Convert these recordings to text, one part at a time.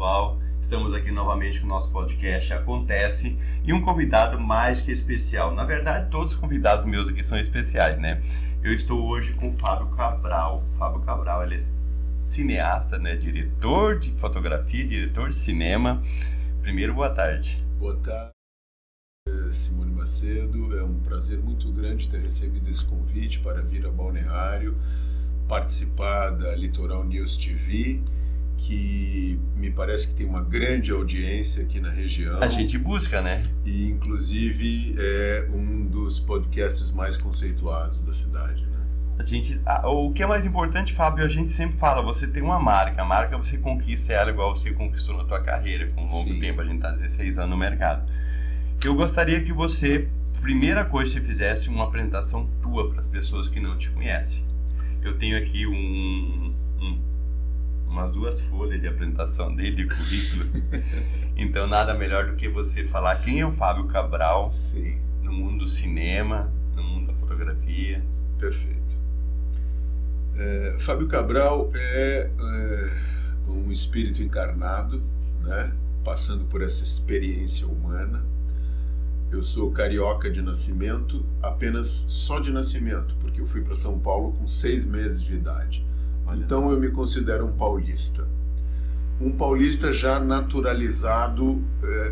pessoal? Estamos aqui novamente com o nosso podcast Acontece e um convidado mais que especial. Na verdade, todos os convidados meus aqui são especiais, né? Eu estou hoje com o Fábio Cabral. O Fábio Cabral, ele é cineasta, né? Diretor de fotografia, diretor de cinema. Primeiro, boa tarde. Boa tarde, Simone Macedo. É um prazer muito grande ter recebido esse convite para vir a Balneário, participar da Litoral News TV, que me parece que tem uma grande audiência aqui na região. A gente busca, né? E, inclusive, é um dos podcasts mais conceituados da cidade, né? O que é mais importante, Fábio, a gente sempre fala, você tem uma marca. A marca você conquista ela igual você conquistou na tua carreira, com um longo tempo. A gente está 16 anos no mercado. Eu gostaria que você, primeira coisa, você fizesse uma apresentação tua para as pessoas que não te conhecem. Eu tenho aqui umas 2 folhas de apresentação dele, de currículo. Então, nada melhor do que você falar quem é o Fábio Cabral. Sim. No mundo do cinema, no mundo da fotografia. Perfeito. Fábio Cabral é um espírito encarnado, né? Passando por essa experiência humana. Eu sou carioca de nascimento, apenas só de nascimento, porque eu fui para São Paulo com 6 meses de idade. Então eu me considero um paulista. Um paulista já naturalizado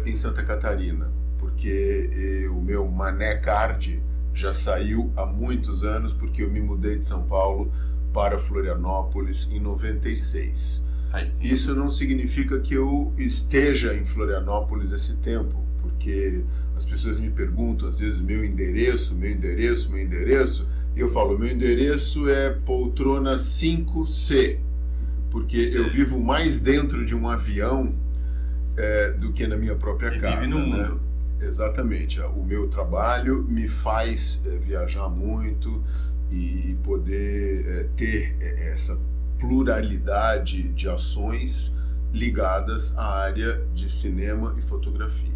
em Santa Catarina, porque o meu Mané Card já saiu há muitos anos, porque eu me mudei de São Paulo para Florianópolis em 96. Isso não significa que eu esteja em Florianópolis esse tempo, porque as pessoas me perguntam às vezes meu endereço, e eu falo, meu endereço é poltrona 5C, porque eu vivo mais dentro de um avião do que na minha própria casa. Vive no mundo. Exatamente. O meu trabalho me faz viajar muito e poder ter essa pluralidade de ações ligadas à área de cinema e fotografia.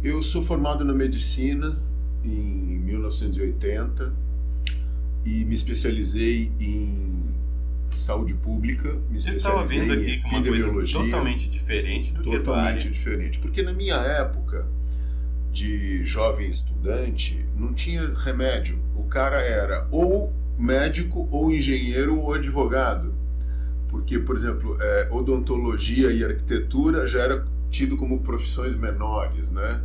Eu sou formado na medicina em 1980 e me especializei em saúde pública, me especializei em epidemiologia. Uma coisa totalmente diferente do que a tua área. Totalmente diferente, porque na minha época de jovem estudante não tinha remédio. O cara era ou médico, ou engenheiro, ou advogado. Porque, por exemplo, odontologia e arquitetura já era tido como profissões menores, né?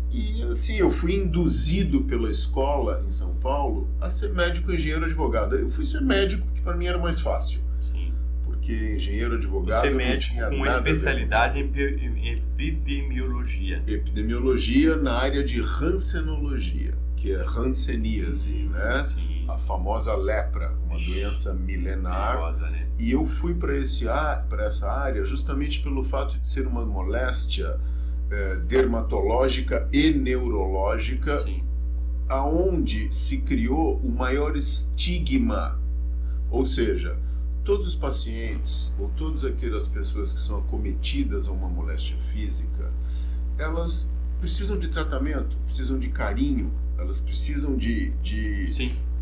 E assim, eu fui induzido pela escola em São Paulo a ser médico, engenheiro, advogado. Eu fui ser médico porque para mim era mais fácil. Sim. Porque engenheiro, advogado, você é médico não tinha com nada especialidade em epidemiologia. Epidemiologia na área de hansenologia, que é hanseníase, né? Sim. A famosa lepra, uma doença milenar. Perigosa, né? E eu fui para essa área justamente pelo fato de ser uma moléstia dermatológica e neurológica, Sim. aonde se criou o maior estigma. Ou seja, todos os pacientes ou todas aquelas pessoas que são acometidas a uma moléstia física, elas precisam de tratamento, precisam de carinho, elas precisam de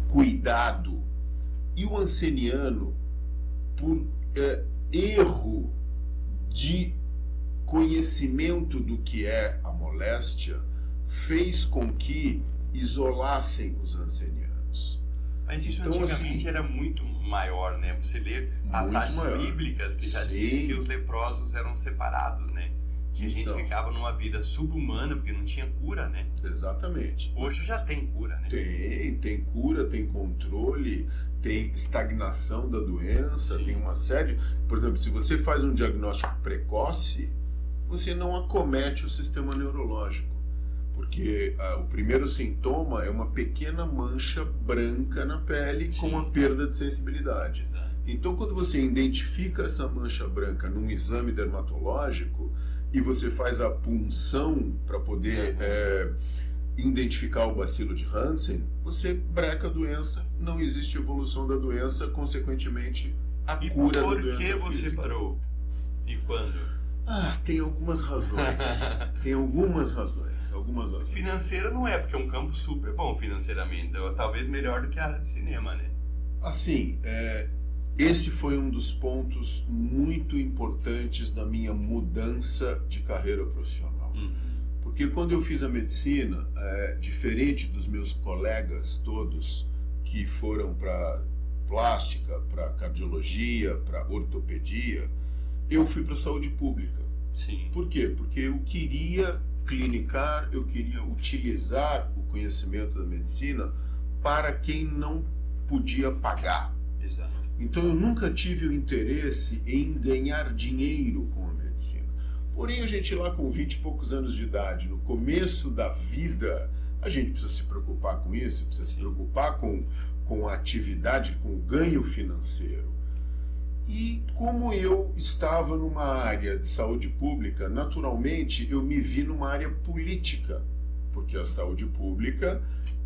cuidado. E o anceniano, por erro de conhecimento do que é a moléstia, fez com que isolassem os ancenianos. Mas isso então, antigamente assim, era muito maior, né? Você lê passagens bíblicas que já diz que os leprosos eram separados, né? Que a gente ficava numa vida subhumana porque não tinha cura, né? Exatamente. Hoje já tem cura, né? Tem cura, tem controle, tem estagnação da doença, tem uma série... Por exemplo, se você faz um diagnóstico precoce, você não acomete o sistema neurológico, porque o primeiro sintoma é uma pequena mancha branca na pele com a perda de sensibilidade. Exato. Então, quando você identifica essa mancha branca num exame dermatológico e você faz a punção para poder identificar o bacilo de Hansen, você breca a doença, não existe evolução da doença, consequentemente a cura da doença física. E por que você parou? E quando? Tem algumas razões. Financeira não é, porque é um campo super bom financeiramente. Talvez melhor do que a área de cinema, né? Assim, esse foi um dos pontos muito importantes na minha mudança de carreira profissional. Porque quando eu fiz a medicina, diferente dos meus colegas todos que foram para plástica, para cardiologia, para ortopedia, eu fui para a saúde pública. Sim. Por quê? Porque eu queria clinicar, eu queria utilizar o conhecimento da medicina para quem não podia pagar. Exato. Então eu nunca tive o interesse em ganhar dinheiro com a medicina. Porém, a gente lá com 20 e poucos anos de idade, no começo da vida, a gente precisa se preocupar com isso, precisa se preocupar com a atividade, com o ganho financeiro. E como eu estava numa área de saúde pública, naturalmente eu me vi numa área política, porque a saúde pública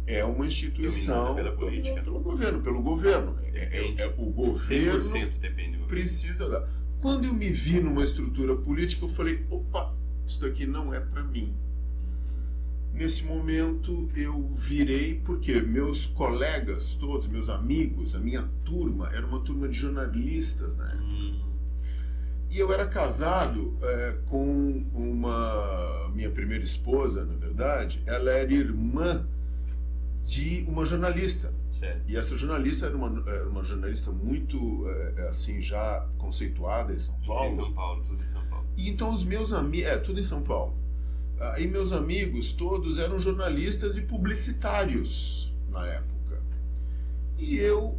é uma instituição pela política. Pelo governo. O governo 100% depende do governo. Precisa dar. Quando eu me vi numa estrutura política, eu falei, opa, isso daqui não é para mim. Nesse momento eu virei, porque meus colegas todos, meus amigos, a minha turma, era uma turma de jornalistas, né? E eu era casado com minha primeira esposa, na verdade, ela era irmã de uma jornalista. Certo. E essa jornalista era uma jornalista muito, assim, já conceituada em São Paulo. Em São Paulo, tudo em São Paulo. E então os meus amigos... tudo em São Paulo. Aí meus amigos todos eram jornalistas e publicitários na época. E eu,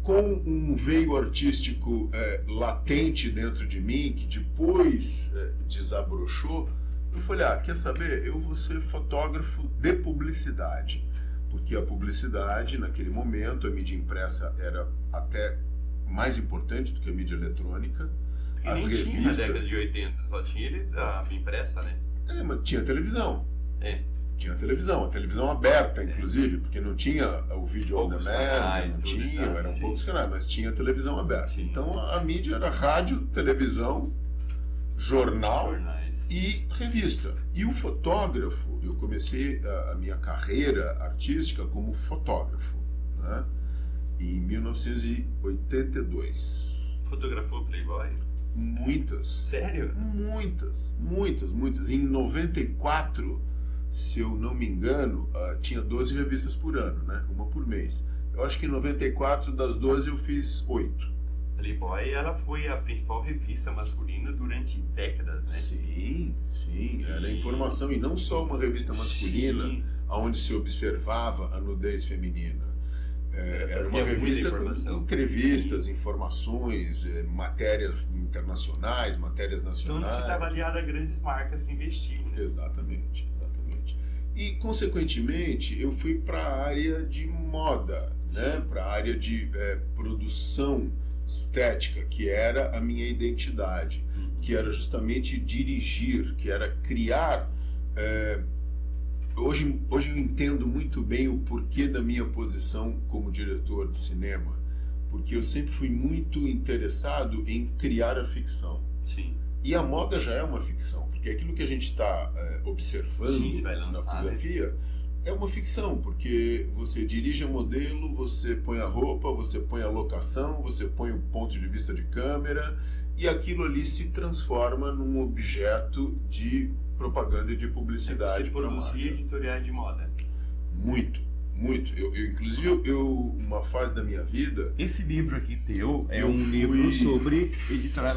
com um veio artístico latente dentro de mim, que depois desabrochou, eu falei, quer saber? Eu vou ser fotógrafo de publicidade. Porque a publicidade, naquele momento, a mídia impressa era até mais importante do que a mídia eletrônica. E As nem revistas... tinha na década de 80, só tinha a impressa, né? mas tinha televisão. Tinha televisão, a televisão aberta, inclusive, porque não tinha o vídeo on demand, não tinha, eram poucos canais, mas tinha televisão aberta. Sim. Então a mídia era rádio, televisão, jornal e revista. E o fotógrafo, eu comecei a minha carreira artística como fotógrafo, né? Em 1982. Fotografou Playboy? Muitas. Sério? Muitas. Em 94, se eu não me engano, tinha 12 revistas por ano, né? Uma por mês. Eu acho que em 94, das 12, eu fiz 8. Playboy, ela foi a principal revista masculina durante décadas, né? Sim. Era informação, e não só uma revista masculina, onde se observava a nudez feminina. Era uma revista com entrevistas, informações, matérias internacionais, matérias nacionais. Tanto que estava aliado a grandes marcas que investiam. Né? Exatamente. E, consequentemente, eu fui para a área de moda, né? Para a área de produção estética, que era a minha identidade, que era justamente dirigir, que era criar... Hoje eu entendo muito bem o porquê da minha posição como diretor de cinema, porque eu sempre fui muito interessado em criar a ficção. Sim. E a moda já é uma ficção, porque aquilo que a gente está observando na fotografia é uma ficção, porque você dirige o modelo, você põe a roupa, você põe a locação, você põe o ponto de vista de câmera, e aquilo ali se transforma num objeto de propaganda e de publicidade. Você produzia editoriais de moda? Muito. Inclusive, uma fase da minha vida... Esse livro aqui teu é um livro sobre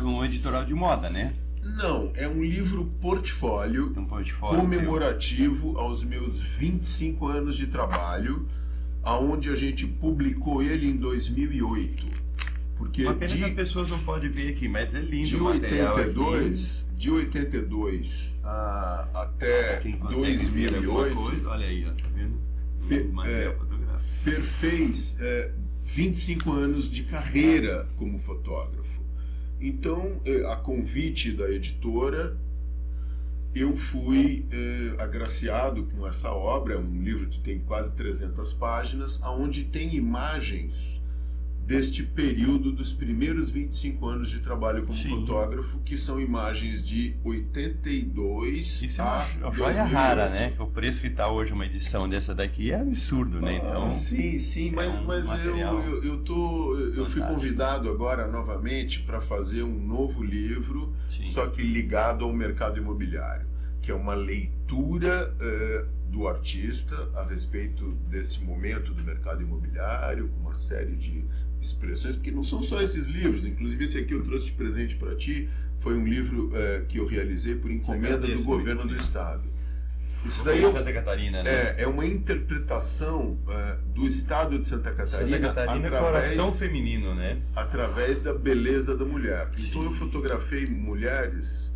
um editorial de moda, né? Não, é um livro portfólio, comemorativo aos meus 25 anos de trabalho, aonde a gente publicou ele em 2008. Porque uma pena que as pessoas não podem ver aqui, mas é lindo o material aqui. De 82 até 2008... Olha aí, tá vendo? Material fotográfico. Perfez 25 anos de carreira como fotógrafo. Então, a convite da editora, eu fui agraciado com essa obra, um livro que tem quase 300 páginas, onde tem imagens deste período dos primeiros 25 anos de trabalho como Sim. fotógrafo, que são imagens de 82 Isso é a uma joia 2008. rara, né? O preço que está hoje uma edição dessa daqui é absurdo, né? Então, Sim, mas um eu material fui fantástico. convidado agora novamente para fazer um novo livro, Sim. só que ligado ao mercado imobiliário, que é uma leitura do artista a respeito desse momento do mercado imobiliário, com uma série de expressões, porque não são só esses livros, inclusive esse aqui eu trouxe de presente para ti, foi um livro que eu realizei por encomenda do agradeço, governo muito do bonito. estado. Isso Foi daí em Santa Catarina, né? é uma interpretação do estado de Santa Catarina, Santa Catarina é coração feminino, né? através da beleza da mulher. Então eu fotografei mulheres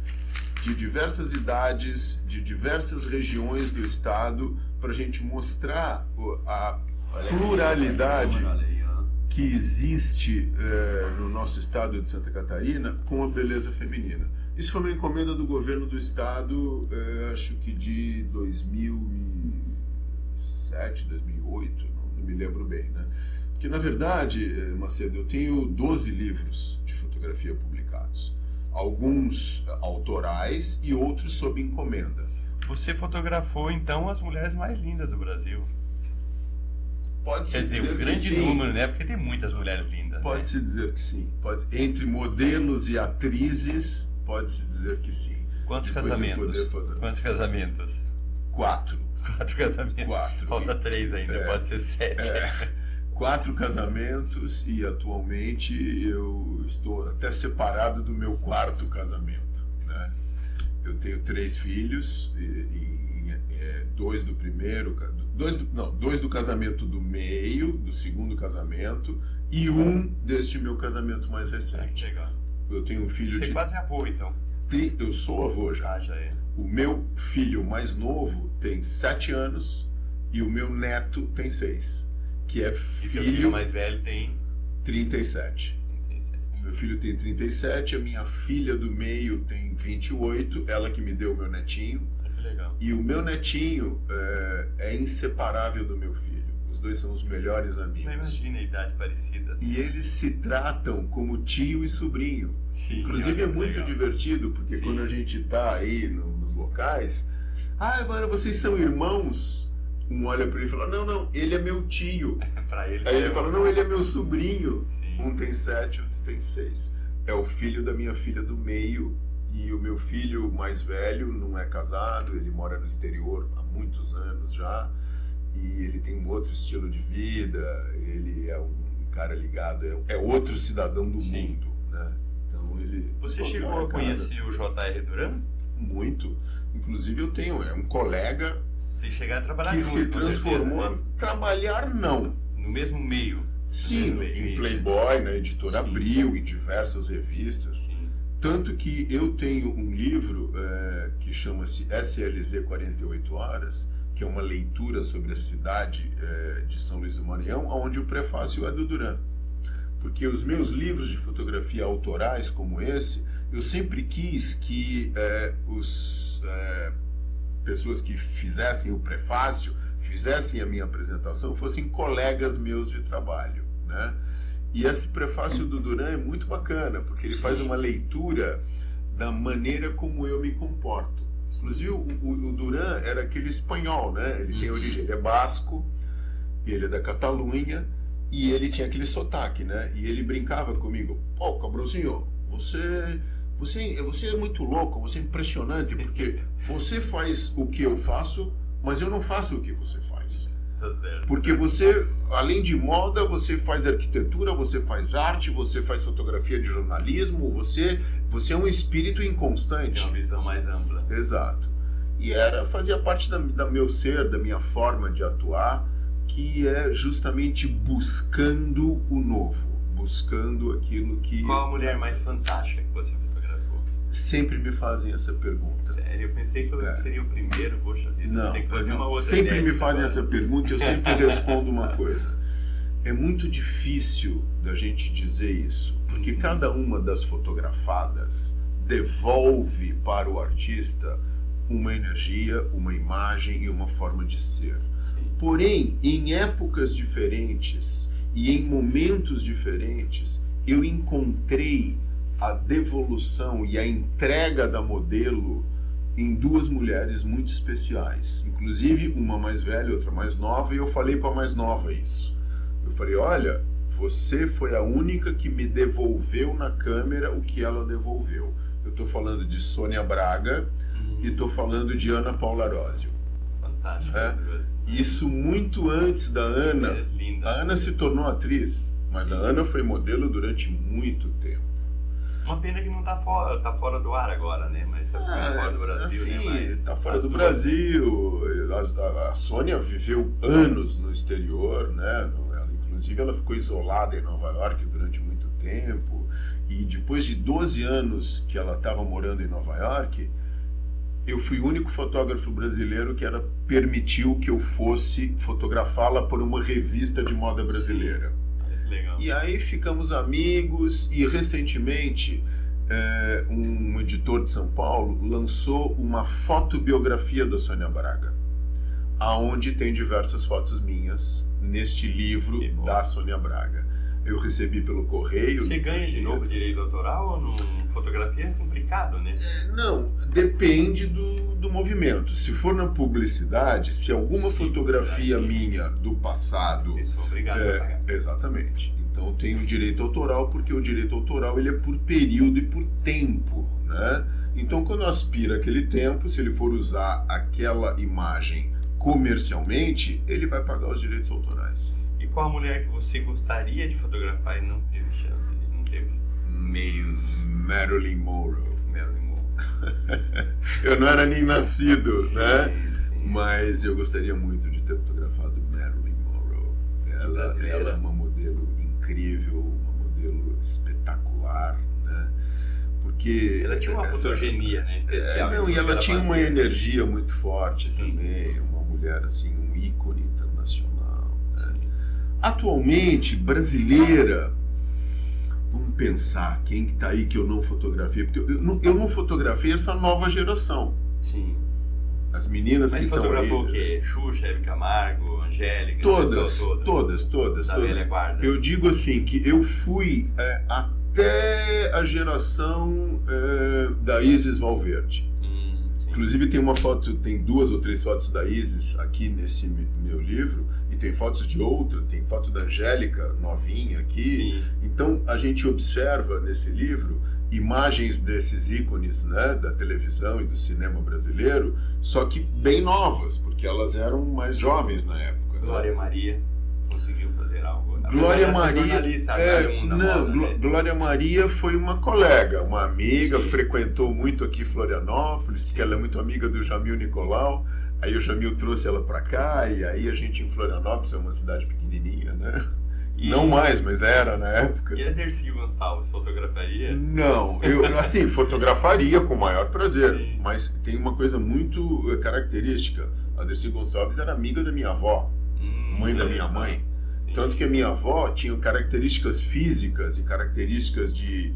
de diversas idades, de diversas regiões do estado, para a gente mostrar a Olha aqui, pluralidade olha aí, ó. que existe no nosso estado de Santa Catarina com a beleza feminina. Isso foi uma encomenda do governo do estado, acho que de 2007, 2008, não me lembro bem, né? Porque, na verdade, Macedo, eu tenho 12 livros de fotografia publicados. Alguns autorais e outros sob encomenda. Você fotografou, então, as mulheres mais lindas do Brasil. Pode-se Quer dizer, dizer um que grande sim. número, né? Porque tem muitas mulheres lindas, né? Pode-se dizer que sim. Entre modelos e atrizes, pode-se dizer que sim. Quantos Depois você casamentos? poder fazer- Quantos casamentos? 4. 4 casamentos. 4. Falta 3 ainda, pode ser 7. 4 casamentos e atualmente eu estou até separado do meu 4º casamento, né? Eu tenho 3 filhos, dois do primeiro, dois do casamento do meio, do segundo casamento, e um deste meu casamento mais recente. Legal. Eu tenho um filho Você de... quase é avô, então. Eu sou avô já. Ah, já é. O meu filho mais novo tem 7 anos e o meu neto tem 6, que é E seu filho filho mais velho tem 37. 37. Meu filho tem 37, a minha filha do meio tem 28, ela que me deu o meu netinho. Que legal. E o meu netinho é inseparável do meu filho. Os dois são os melhores Não amigos. imagina a idade parecida. E eles se tratam como tio e sobrinho. Sim, Inclusive é olha que muito legal. divertido, porque Sim. quando a gente tá aí nos locais, mano, vocês são irmãos? Um olha para ele e fala, não, ele é meu tio. Pra ele, Aí ele fala, não, ele é meu sobrinho. Sim. Um tem 7, outro tem 6. É o filho da minha filha do meio. E o meu filho mais velho não é casado, ele mora no exterior há muitos anos já. E ele tem um outro estilo de vida, ele é um cara ligado, é outro cidadão do Sim. mundo, né? Então ele... Você Pô, chegou cara, a conhecer o J.R. Duran? Muito. Inclusive eu tenho, um colega Você chegar a trabalhar que junto, se com transformou... certeza, né? Trabalhar não. No mesmo meio. Sim, No mesmo em meio. Playboy, na editora Sim. Abril, em diversas revistas. Sim. Tanto que eu tenho um livro que chama-se SLZ 48 Horas, que é uma leitura sobre a cidade de São Luís do Maranhão, onde o prefácio é do Duran. Porque os meus livros de fotografia autorais, como esse, eu sempre quis que pessoas que fizessem o prefácio, fizessem a minha apresentação, fossem colegas meus de trabalho, né? E esse prefácio do Duran é muito bacana, porque ele faz uma leitura da maneira como eu me comporto. Inclusive, o Duran era aquele espanhol, né? Ele tem origem, ele é basco, ele é da Catalunha, e ele tinha aquele sotaque, né? E ele brincava comigo, pô, Cabrozinho, você é muito louco, você é impressionante, porque você faz o que eu faço, mas eu não faço o que você faz. Tá certo. Porque você, além de moda, você faz arquitetura, você faz arte, você faz fotografia de jornalismo, você é um espírito inconstante. Tem uma visão mais ampla. Exato. E fazia parte da meu ser, da minha forma de atuar, que é justamente buscando o novo, buscando aquilo que... Qual a mulher mais fantástica que você fotografou? Sempre me fazem essa pergunta. Sério, eu pensei que eu seria o primeiro, poxa vida, Não, tem que fazer uma outra sempre ideia me de fazem trabalho. essa pergunta e eu sempre respondo uma coisa. É muito difícil da gente dizer isso, porque cada uma das fotografadas devolve para o artista uma energia, uma imagem e uma forma de ser. Sim. Porém, em épocas diferentes e em momentos diferentes eu encontrei a devolução e a entrega da modelo em duas mulheres muito especiais, inclusive uma mais velha e outra mais nova, e eu falei para a mais nova isso. Eu falei, olha, você foi a única que me devolveu na câmera o que ela devolveu. Eu estou falando de Sônia Braga e estou falando de Ana Paula Arósio. Fantástico. Isso muito antes da Ana. A Ana se tornou atriz, mas a Ana foi modelo durante muito tempo. Uma pena que não tá fora do ar agora, né? Mas tá fora do Brasil, assim, né? Tá fora do Brasil. A Sônia viveu anos no exterior, né? Inclusive ela ficou isolada em Nova York durante muito tempo. E depois de 12 anos que ela estava morando em Nova York, eu fui o único fotógrafo brasileiro que ela permitiu que eu fosse fotografá-la por uma revista de moda brasileira. Legal. E aí ficamos amigos e recentemente um editor de São Paulo lançou uma fotobiografia da Sônia Braga, aonde tem diversas fotos minhas neste livro da Sônia Braga. Eu recebi pelo correio. Você ganha de novo direito autoral ou não? Fotografia é complicado, né? Não, depende do movimento. Se for na publicidade, se alguma fotografia minha do passado... Eu sou obrigado a pagar. Exatamente. Então tem o direito autoral, porque o direito autoral ele é por período e por tempo, né? Então quando aspira aquele tempo, se ele for usar aquela imagem comercialmente, ele vai pagar os direitos autorais. E qual a mulher que você gostaria de fotografar e não teve chance, não teve meio? Marilyn Monroe. Marilyn Monroe. Eu não era nem nascido, sim, né? Sim. Mas eu gostaria muito de ter fotografado Marilyn Monroe. Ela é uma modelo incrível, uma modelo espetacular, né? Porque ela tinha uma fotogenia, né, especial. E ela tinha uma energia muito forte também, uma mulher assim, um ícone internacional, né? Atualmente, brasileira, vamos pensar, quem que tá aí que eu não fotografei? Porque eu não fotografei essa nova geração. Sim. As meninas que estão aí... Mas fotografou o quê? Xuxa, Hebe Camargo, Angélica? Todas. Da velha guarda. Eu digo assim, que eu fui até a geração da Isis Valverde. Inclusive tem 2 ou 3 fotos da Isis aqui nesse meu livro, e tem fotos de outras, tem foto da Angélica novinha aqui. Sim. Então a gente observa nesse livro imagens desses ícones, né, da televisão e do cinema brasileiro, só que bem novas, porque elas eram mais jovens na época. Glória Maria conseguiu fazer algo. Glória Maria, Glória Maria foi uma colega, uma amiga, frequentou muito aqui Florianópolis, porque ela é muito amiga do Jamil Nicolau. Aí o Jamil trouxe ela para cá, e aí a gente em Florianópolis é uma cidade pequenininha, né? Não mais, mas era na época. E a Dercy Gonçalves fotografaria? Não, eu assim, fotografaria com o maior prazer. Sim. Mas tem uma coisa muito característica. A Dercy Gonçalves era amiga da minha avó, mãe da minha mãe. Sim. Tanto que a minha avó tinha características físicas e características de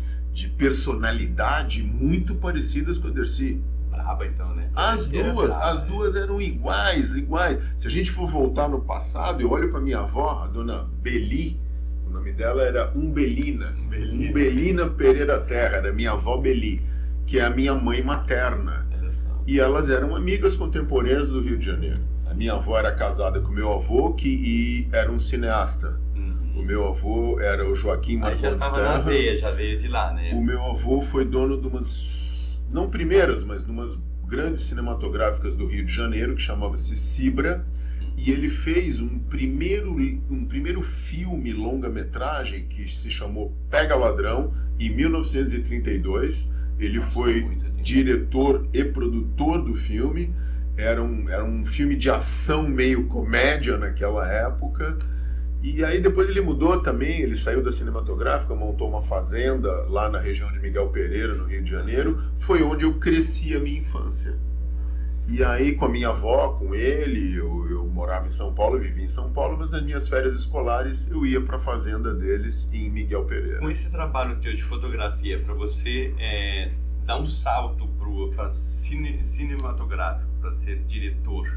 personalidade muito parecidas com a Dercy. Braba então, né? As duas eram iguais. Se a gente for voltar no passado, eu olho para minha avó, a dona Beli, o nome dela era Umbelina Pereira Terra, era minha avó Beli, que é a minha mãe materna. E elas eram amigas contemporâneas do Rio de Janeiro. A minha avó era casada com o meu avô, que era um cineasta. O meu avô era o Joaquim Marcondes Terra. Já veio de lá, né? O meu avô foi dono de umas... não primeiras, mas numas grandes cinematográficas do Rio de Janeiro, que chamava-se Cibra, e ele fez um primeiro filme longa-metragem que se chamou Pega Ladrão, em 1932. Ele foi diretor e produtor do filme. Era um filme de ação meio comédia naquela época. E aí depois ele mudou também, ele saiu da cinematográfica, montou uma fazenda lá na região de Miguel Pereira, no Rio de Janeiro. Foi onde eu cresci a minha infância. E aí com a minha avó, com ele, eu morava em São Paulo, eu vivia em São Paulo, mas nas minhas férias escolares eu ia para a fazenda deles em Miguel Pereira. Com esse trabalho teu de fotografia, para você dar um salto para cinematográfico, para ser diretor,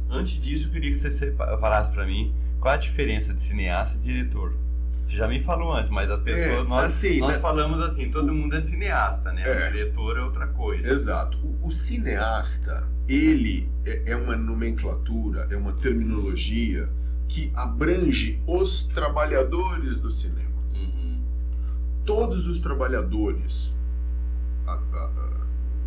antes disso eu queria que você falasse para mim qual a diferença de cineasta e diretor? Você já me falou antes, mas as pessoas, nós falamos assim, todo mundo é cineasta, né? O diretor é outra coisa. Exato. O cineasta, ele é uma nomenclatura, é uma terminologia que abrange os trabalhadores do cinema. Todos os trabalhadores,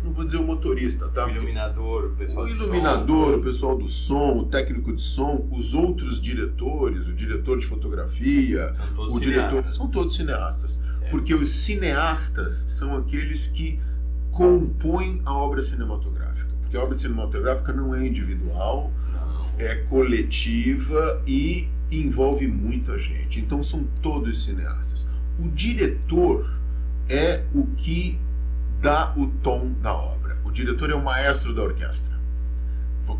não vou dizer o motorista, tá? O iluminador, o pessoal do som. O iluminador, o pessoal do som, o técnico de som, os outros diretores, o diretor de fotografia, o diretor, são todos cineastas. Certo. Porque os cineastas são aqueles que compõem a obra cinematográfica. Porque a obra cinematográfica não é individual, é coletiva e envolve muita gente. Então são todos cineastas. O diretor é o que dá o tom da obra. O diretor é o maestro da orquestra.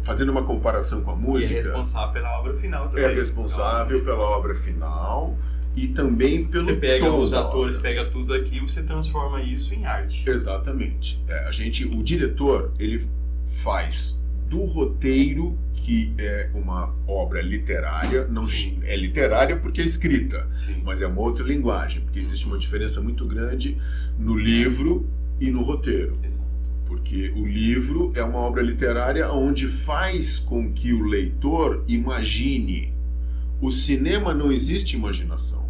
Fazendo uma comparação com a música... E é responsável pela obra final também. É responsável pela obra final e também pelo tom. Você pega os atores, pega tudo aqui e você transforma isso em arte. Exatamente. O diretor, ele faz do roteiro, que é uma obra literária, não é literária porque é escrita, mas é uma outra linguagem, porque existe uma diferença muito grande no livro e no roteiro. Exato. Porque o livro é uma obra literária onde faz com que o leitor imagine. O cinema não existe imaginação.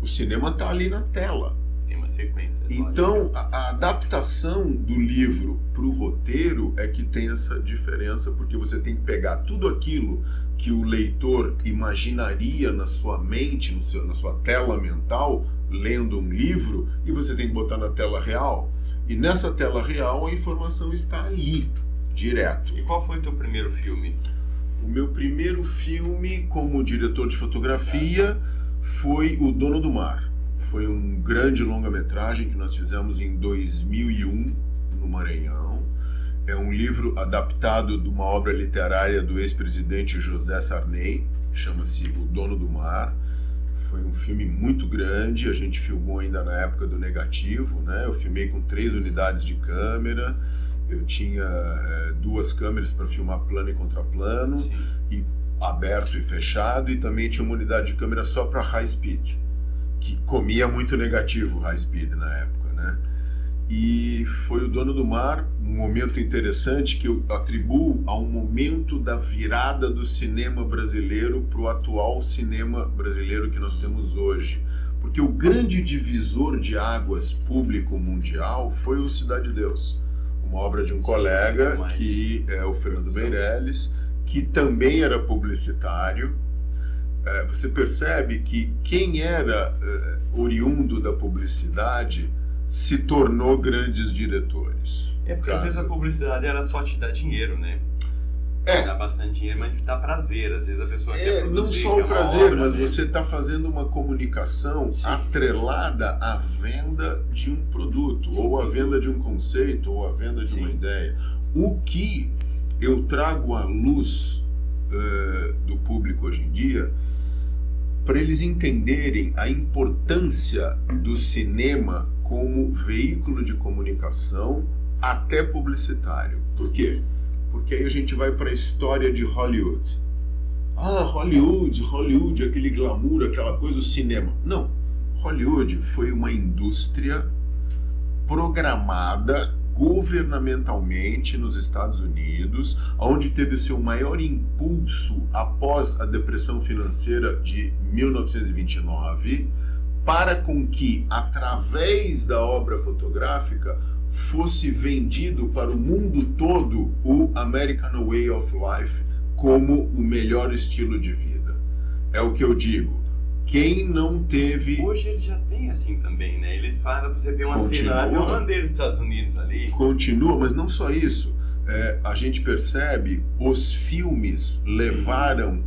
O cinema está ali na tela. Tem uma sequência. Então, a adaptação do livro para o roteiro é que tem essa diferença, porque você tem que pegar tudo aquilo que o leitor imaginaria na sua mente, na sua tela mental, lendo um livro, e você tem que botar na tela real. E nessa tela real a informação está ali, direto. E qual foi o teu primeiro filme? O meu primeiro filme como diretor de fotografia foi O Dono do Mar. Foi um grande longa-metragem que nós fizemos em 2001, no Maranhão. É um livro adaptado de uma obra literária do ex-presidente José Sarney, chama-se O Dono do Mar. Foi um filme muito grande, a gente filmou ainda na época do negativo, né? Eu filmei com 3 unidades de câmera, eu tinha 2 câmeras para filmar plano e contraplano, e aberto e fechado, e também tinha uma unidade de câmera só para high speed, que comia muito negativo high speed na época, né? E foi O Dono do Mar, um momento interessante que eu atribuo a um momento da virada do cinema brasileiro para o atual cinema brasileiro que nós temos hoje. Porque o grande divisor de águas público mundial foi o Cidade de Deus, uma obra de um colega, que é o Fernando Meirelles, que também era publicitário. Você percebe que quem era oriundo da publicidade se tornou grandes diretores. Porque às vezes a publicidade ela só te dá dinheiro, né? Dá bastante dinheiro, mas te dá prazer. Às vezes a pessoa quer produzir. Não só o prazer, mas você está fazendo uma comunicação atrelada à venda de um produto, ou à venda de um conceito, ou à venda de uma ideia. O que eu trago à luz do público hoje em dia, para eles entenderem a importância do cinema como veículo de comunicação, até publicitário. Por quê? Porque aí a gente vai para a história de Hollywood. Hollywood, aquele glamour, aquela coisa, o cinema. Não, Hollywood foi uma indústria programada governamentalmente nos Estados Unidos, onde teve seu maior impulso após a depressão financeira de 1929, para com que, através da obra fotográfica, fosse vendido para o mundo todo o American Way of Life como o melhor estilo de vida. É o que eu digo. Quem não teve... Hoje eles já tem assim também, né? Eles falam, você tem uma cena, tem uma bandeira dos Estados Unidos ali. Continua, mas não só isso. A gente percebe, os filmes levaram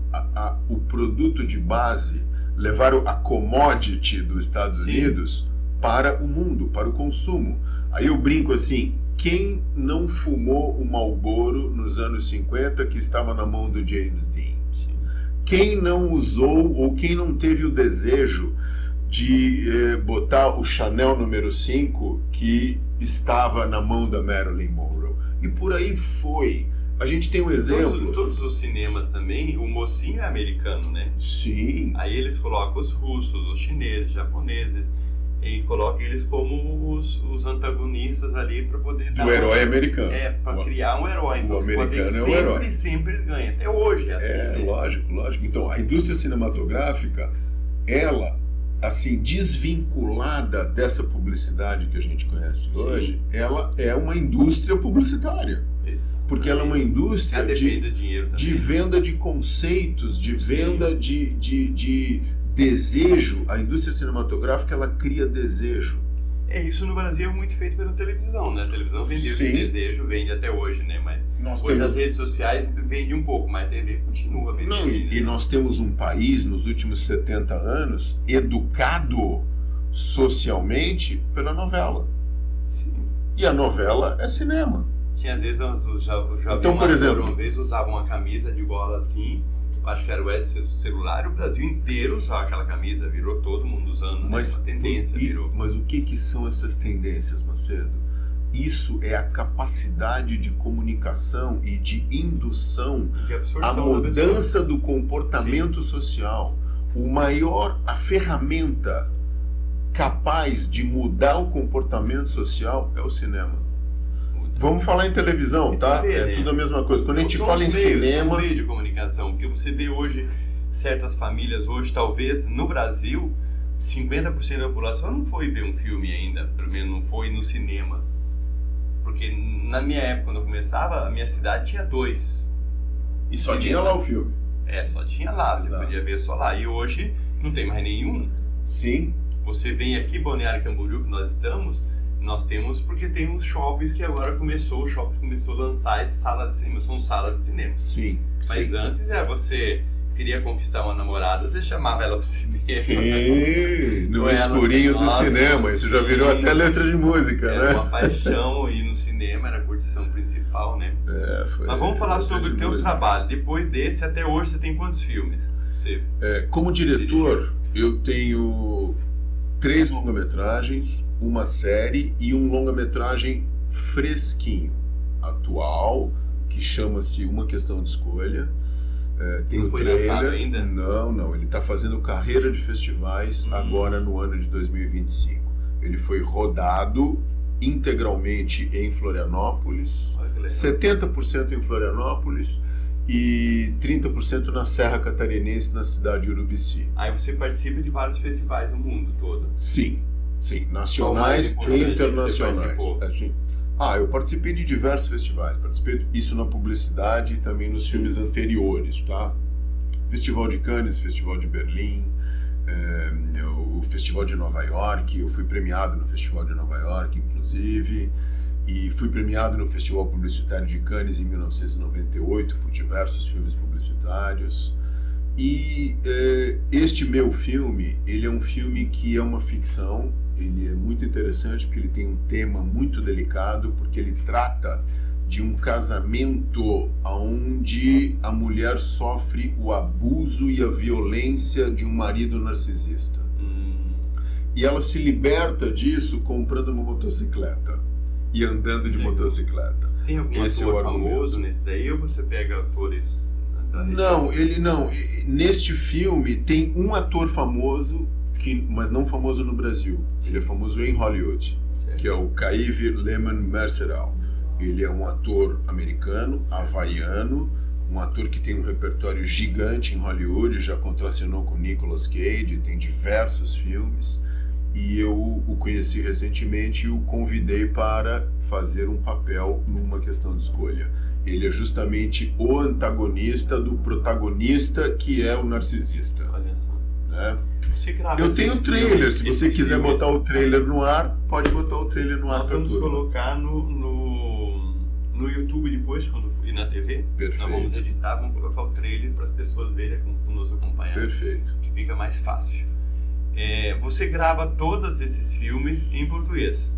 o produto de base, levaram a commodity dos Estados Unidos para o mundo, para o consumo. Aí eu brinco assim, quem não fumou o Marlboro nos anos 50 que estava na mão do James Dean? Quem não usou ou quem não teve o desejo de botar o Chanel número 5 que estava na mão da Marilyn Monroe? E por aí foi. a gente tem um exemplo. Todos os cinemas também, o mocinho é americano, né? Sim. Aí eles colocam os russos, os chineses, os japoneses, e colocam eles como os antagonistas ali para poder dar do herói americano. Para criar um herói. Então, o americano é o herói. Sempre ganha. Até hoje é assim. Né? Lógico. Então, a indústria cinematográfica, ela, assim, desvinculada dessa publicidade que a gente conhece hoje, ela é uma indústria publicitária. Porque ela é uma indústria de venda de conceitos, de venda de desejo. A indústria cinematográfica, ela cria desejo. Isso no Brasil é muito feito pela televisão, né? A televisão vendeu esse desejo, vende até hoje, né? Mas hoje as redes sociais vendem um pouco, mas a TV continua vendendo. E nós temos um país, nos últimos 70 anos, educado socialmente pela novela. Sim. E a novela é cinema. Tinha, às vezes, já então, por exemplo, uma vez usavam uma camisa de gola assim, acho que era o Edson Celular, o Brasil inteiro usava aquela camisa, virou todo mundo usando, mas uma tendência virou. Mas o que são essas tendências, Macedo? Isso é a capacidade de comunicação e de indução, a mudança do comportamento social. A ferramenta capaz de mudar o comportamento social é o cinema. Vamos falar em televisão, tá? É tudo a mesma coisa. Quando a gente fala em cinema... São meios de comunicação, porque você vê hoje, certas famílias hoje, talvez, no Brasil, 50% da população não foi ver um filme ainda, pelo menos não foi no cinema. Porque na minha época, quando eu começava, a minha cidade tinha 2. E só tinha lá o filme? Só tinha lá, você podia ver só lá. E hoje não tem mais nenhum. Sim. Você vem aqui, Balneário Camboriú, que nós estamos... Nós temos porque tem os shoppings que agora o shopping começou a lançar as salas de cinema, são salas de cinema. Sim. Mas antes você queria conquistar uma namorada, você chamava ela pro cinema. Sim, no escurinho do cinema, isso já virou até letra de música, né? Era uma paixão ir no cinema, era a curtição principal, né? Mas vamos falar sobre os teus trabalhos. Depois desse, até hoje, você tem quantos filmes? Como diretor, eu tenho 3 longa-metragens, uma série e um longa-metragem fresquinho, atual, que chama-se Uma Questão de Escolha. Tem não foi lançado ainda? Não. Ele está fazendo carreira de festivais agora no ano de 2025. Ele foi rodado integralmente em Florianópolis, 70% em Florianópolis e 30% na Serra Catarinense, na cidade de Urubici. Aí você participa de vários festivais no mundo todo? Sim, nacionais e internacionais. Eu participei de diversos festivais, participei disso na publicidade e também nos filmes anteriores, tá? Festival de Cannes, Festival de Berlim, o Festival de Nova York, eu fui premiado no Festival de Nova York, inclusive, e fui premiado no Festival Publicitário de Cannes em 1998 por diversos filmes publicitários. E este meu filme, ele é um filme que é uma ficção, ele é muito interessante porque ele tem um tema muito delicado, porque ele trata de um casamento onde a mulher sofre o abuso e a violência de um marido narcisista. E ela se liberta disso comprando uma motocicleta e andando de motocicleta. Tem algum ator famoso nesse daí ou você pega atores... Não. Neste filme tem um ator famoso, mas não famoso no Brasil. Ele é famoso em Hollywood, que é o Kaive Lehman Merceral. Ele é um ator americano, havaiano, um ator que tem um repertório gigante em Hollywood, já contracenou com Nicolas Cage, tem diversos filmes. E eu o conheci recentemente e o convidei para fazer um papel numa questão de escolha. Ele é justamente o antagonista do protagonista, que é o narcisista. Olha só. Né? Eu tenho o trailer, se você quiser botar o trailer no ar, pode botar o trailer no ar. Nós vamos colocar no YouTube depois, quando ir na TV. Perfeito. Nós vamos editar, vamos colocar o trailer para as pessoas verem como nos acompanhar. Perfeito. Que fica mais fácil. Você grava todos esses filmes em português?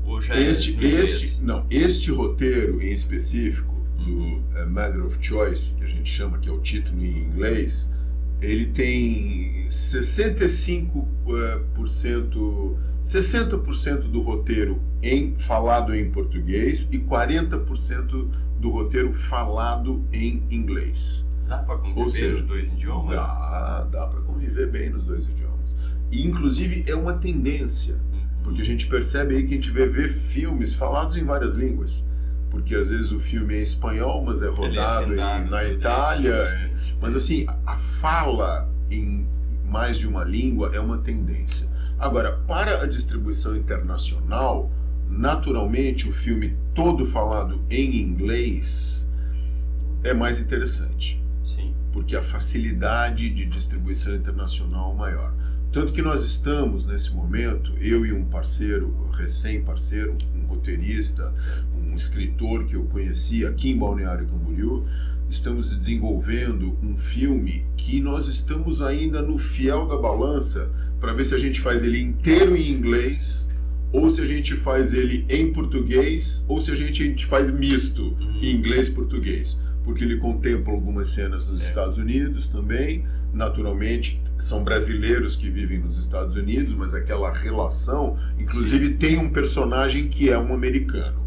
Ou já este roteiro em específico, do Matter of Choice, que a gente chama, que é o título em inglês, ele tem 60% do roteiro falado em português e 40% do roteiro falado em inglês. Dá para conviver nos dois idiomas? Dá para conviver bem nos dois idiomas. E, inclusive, é uma tendência, porque a gente percebe aí que a gente vê filmes falados em várias línguas. Porque às vezes o filme é espanhol, mas é rodado na Itália. Mas assim, a fala em mais de uma língua é uma tendência. Agora, para a distribuição internacional, naturalmente o filme todo falado em inglês é mais interessante. Sim. Porque a facilidade de distribuição internacional é maior. Tanto que nós estamos, nesse momento, eu e um parceiro, recém-parceiro, um roteirista, um escritor que eu conheci aqui em Balneário Camboriú, estamos desenvolvendo um filme que nós estamos ainda no fiel da balança para ver se a gente faz ele inteiro em inglês ou se a gente faz ele em português ou se a gente faz misto, inglês e português. Porque ele contempla algumas cenas nos Estados Unidos também, naturalmente são brasileiros que vivem nos Estados Unidos, mas aquela relação, inclusive tem um personagem que é um americano.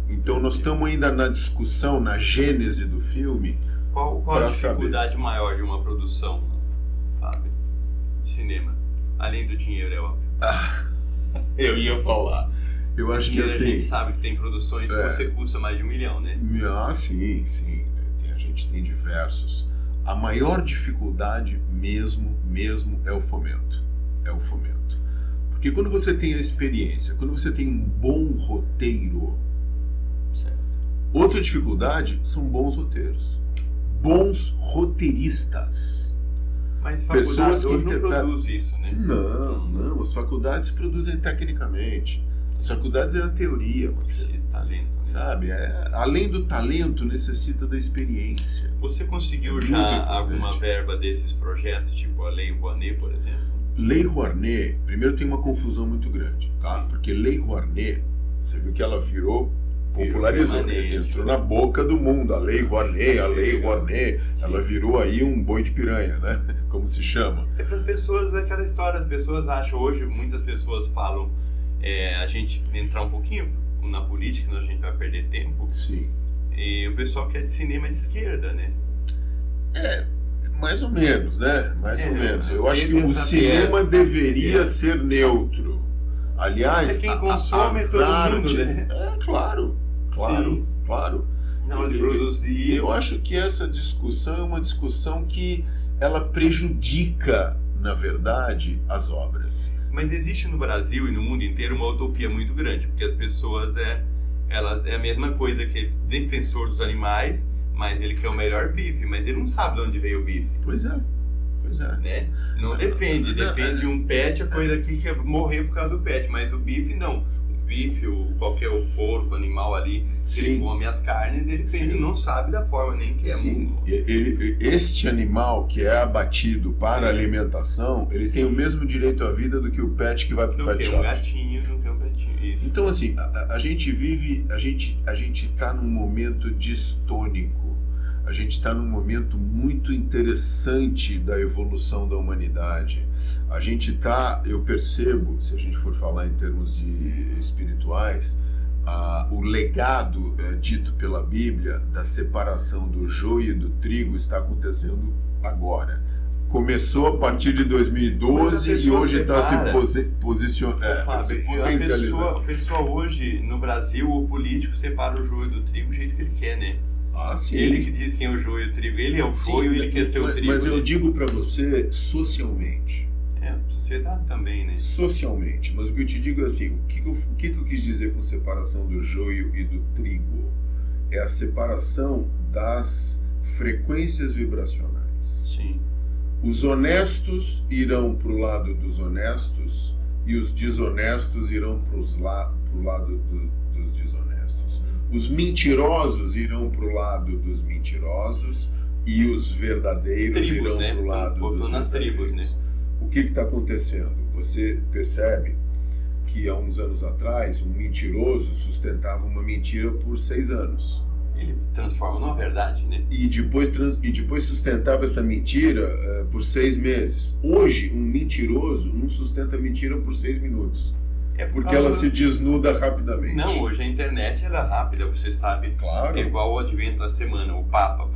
Então nós estamos ainda na discussão, na gênese do filme. Qual a dificuldade maior de uma produção, Fábio, de cinema? Além do dinheiro, é óbvio. Eu ia falar. Eu acho que assim... A gente sabe que tem produções que você custa mais de 1 milhão, né? Sim. A gente tem diversos. A maior dificuldade mesmo é o fomento. Porque quando você tem a experiência, quando você tem um bom roteiro, certo. Outra dificuldade são bons roteiros. Bons roteiristas. Mas faculdades hoje não produz isso, né? Não. As faculdades produzem tecnicamente. As faculdades é a teoria, talento, né? Sabe? Além do talento, necessita da experiência. Você conseguiu já alguma verba desses projetos, tipo a Lei Rouanet, por exemplo? Lei Rouanet, primeiro tem uma confusão muito grande, tá? Porque Lei Rouanet, você viu que ela popularizou, entrou na boca do mundo, a Lei Rouanet, ela virou aí um boi de piranha, né? Como se chama. É para as pessoas, aquela história, as pessoas acham hoje, muitas pessoas falam, a gente entrar um pouquinho na política, senão a gente vai perder tempo. Sim. E o pessoal quer de cinema de esquerda, né? Mais ou menos, né? Mais ou menos. Eu acho que o cinema deveria ser neutro. Aliás, quem consome as todo artes... mundo, né? Claro. Na hora de produzir... Eu acho que essa discussão é uma discussão que ela prejudica, na verdade, as obras. Mas existe no Brasil e no mundo inteiro uma utopia muito grande, porque as pessoas elas é a mesma coisa que ele defensor dos animais, mas ele quer o melhor bife, mas ele não sabe de onde veio o bife. Pois é. Né? Não defende um pet, a coisa aqui que morrer por causa do pet, mas o bife não. O bife, qualquer porco, animal ali, se ele come as carnes, ele não sabe da forma nem que é. Este animal que é abatido para alimentação, ele tem o mesmo direito à vida do que o pet que vai para o pet shop. Não tem um gatinho. Isso. Então assim, a gente vive, a gente está num momento distônico. A gente está num momento muito interessante da evolução da humanidade. A gente está, eu percebo, se a gente for falar em termos de espirituais, o legado dito pela Bíblia da separação do joio e do trigo está acontecendo agora. Começou a partir de 2012 e hoje está se posicionando, se potencializando. A pessoa hoje, no Brasil, o político separa o joio do trigo do jeito que ele quer, né? Sim. Ele que diz quem é o joio e o trigo, ele é o joio, ele quer ser o trigo. Mas eu digo para você, socialmente. A sociedade também, né? Socialmente. Mas o que eu te digo é assim, o que eu quis dizer com separação do joio e do trigo? É a separação das frequências vibracionais. Sim. Os honestos irão para o lado dos honestos e os desonestos irão para o lado dos desonestos. Os mentirosos irão para o lado dos mentirosos e os verdadeiros irão para o lado dos verdadeiros. Né? O que está acontecendo? Você percebe que há uns anos atrás um mentiroso sustentava uma mentira por 6 anos. ele transforma numa verdade, né? E depois sustentava essa mentira por 6 meses. Hoje, um mentiroso não sustenta mentira por 6 minutos. Porque ela se desnuda rapidamente. Não, hoje a internet ela é rápida, você sabe. Claro. É igual o advento da semana, o Papa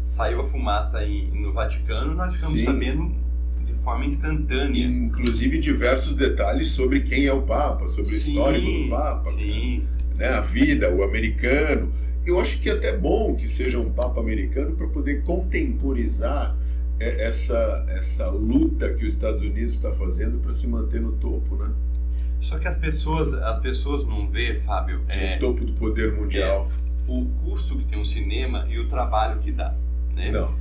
saiu a fumaça no Vaticano, nós ficamos sabendo de forma instantânea. Inclusive diversos detalhes sobre quem é o Papa, sobre o histórico do Papa, né, a vida, o americano. Eu acho que é até bom que seja um Papa americano para poder contemporizar essa luta que os Estados Unidos está fazendo para se manter no topo, né? Só que as pessoas não vê, Fábio, o topo do poder mundial, o custo que tem um cinema e o trabalho que dá, né? Não.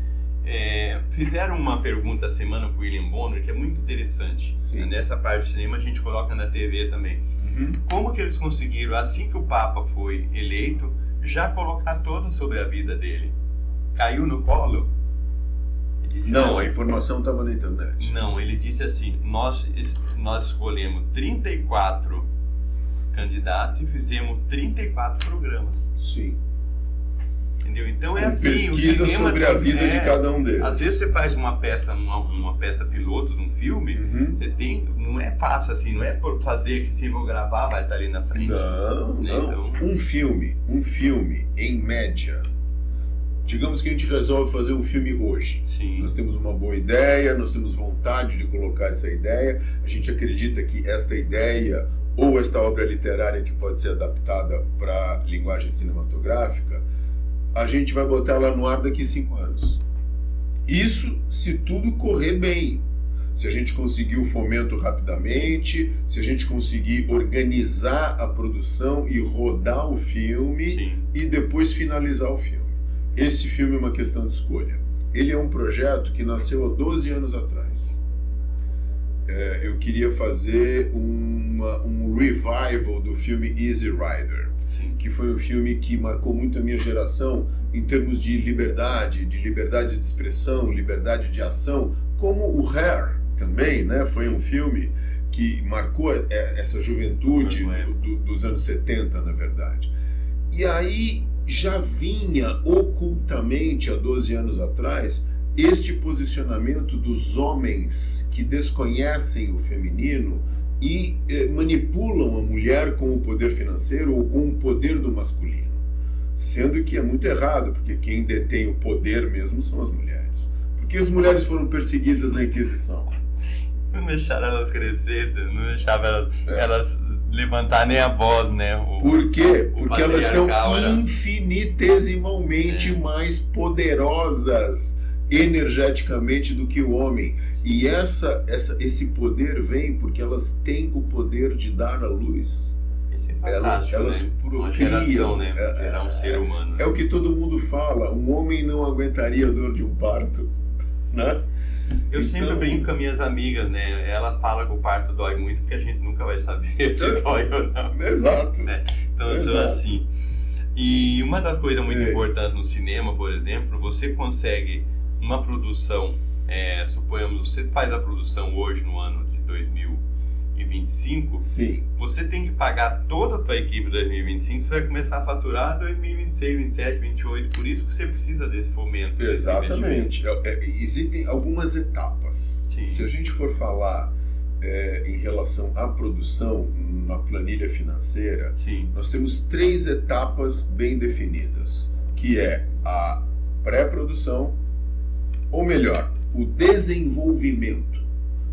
Fizeram uma pergunta essa semana para o William Bonner que é muito interessante. Sim. Nessa parte do cinema a gente coloca na TV também. Como que eles conseguiram, assim que o Papa foi eleito, já colocar todo sobre a vida dele? Caiu no colo? Ele disse, não, a informação estava na internet. Não, ele disse assim, nós escolhemos 34 candidatos e fizemos 34 programas. Sim. Entendeu? Então é assim, pesquisa o cinema sobre a vida de cada um deles. Às vezes você faz uma peça piloto de um filme, não é fácil assim, não é por fazer que se vou gravar vai estar ali na frente. Não, né? não. Então... Um filme, em média, digamos que a gente resolve fazer um filme hoje. Sim. Nós temos uma boa ideia, nós temos vontade de colocar essa ideia, a gente acredita que esta ideia ou esta obra literária que pode ser adaptada para linguagem cinematográfica, a gente vai botar ela no ar daqui 5 anos. Isso se tudo correr bem. Se a gente conseguir o fomento rapidamente, se a gente conseguir organizar a produção e rodar o filme e depois finalizar o filme. Esse filme é uma questão de escolha. Ele é um projeto que nasceu há 12 anos atrás. Eu queria fazer um revival do filme Easy Rider. Sim. Que foi um filme que marcou muito a minha geração em termos de liberdade de expressão, liberdade de ação, como o Hair também, né? Foi um filme que marcou essa juventude dos anos 70, na verdade. E aí já vinha ocultamente, há 12 anos atrás, este posicionamento dos homens que desconhecem o feminino e manipulam a mulher com o poder financeiro ou com o poder do masculino. Sendo que é muito errado, porque quem detém o poder mesmo são as mulheres. Porque as mulheres foram perseguidas na Inquisição. Não deixaram elas crescer, não deixavam elas levantar nem a voz, né? Por quê? Porque elas são era... infinitesimalmente mais poderosas energeticamente do que o homem. E esse poder vem porque elas têm o poder de dar à luz. Isso é elas procriam. Uma geração, né? Gerar um ser humano. É o que todo mundo fala. Um homem não aguentaria a dor de um parto, né? Eu sempre brinco com as minhas amigas, né? Elas falam que o parto dói muito porque a gente nunca vai saber se dói ou não. Exato. Né? Então eu sou assim. E uma das coisas muito importantes no cinema, por exemplo, você consegue uma produção, suponhamos, você faz a produção hoje no ano de 2025, sim. Você tem que pagar toda a tua equipe em 2025, você vai começar a faturar 2026, 27, 28, por isso que você precisa desse fomento. Exatamente. Existem algumas etapas. Sim. Se a gente for falar em relação à produção, na planilha financeira, sim, nós temos 3 etapas bem definidas, que é a pré-produção, ou melhor, o desenvolvimento.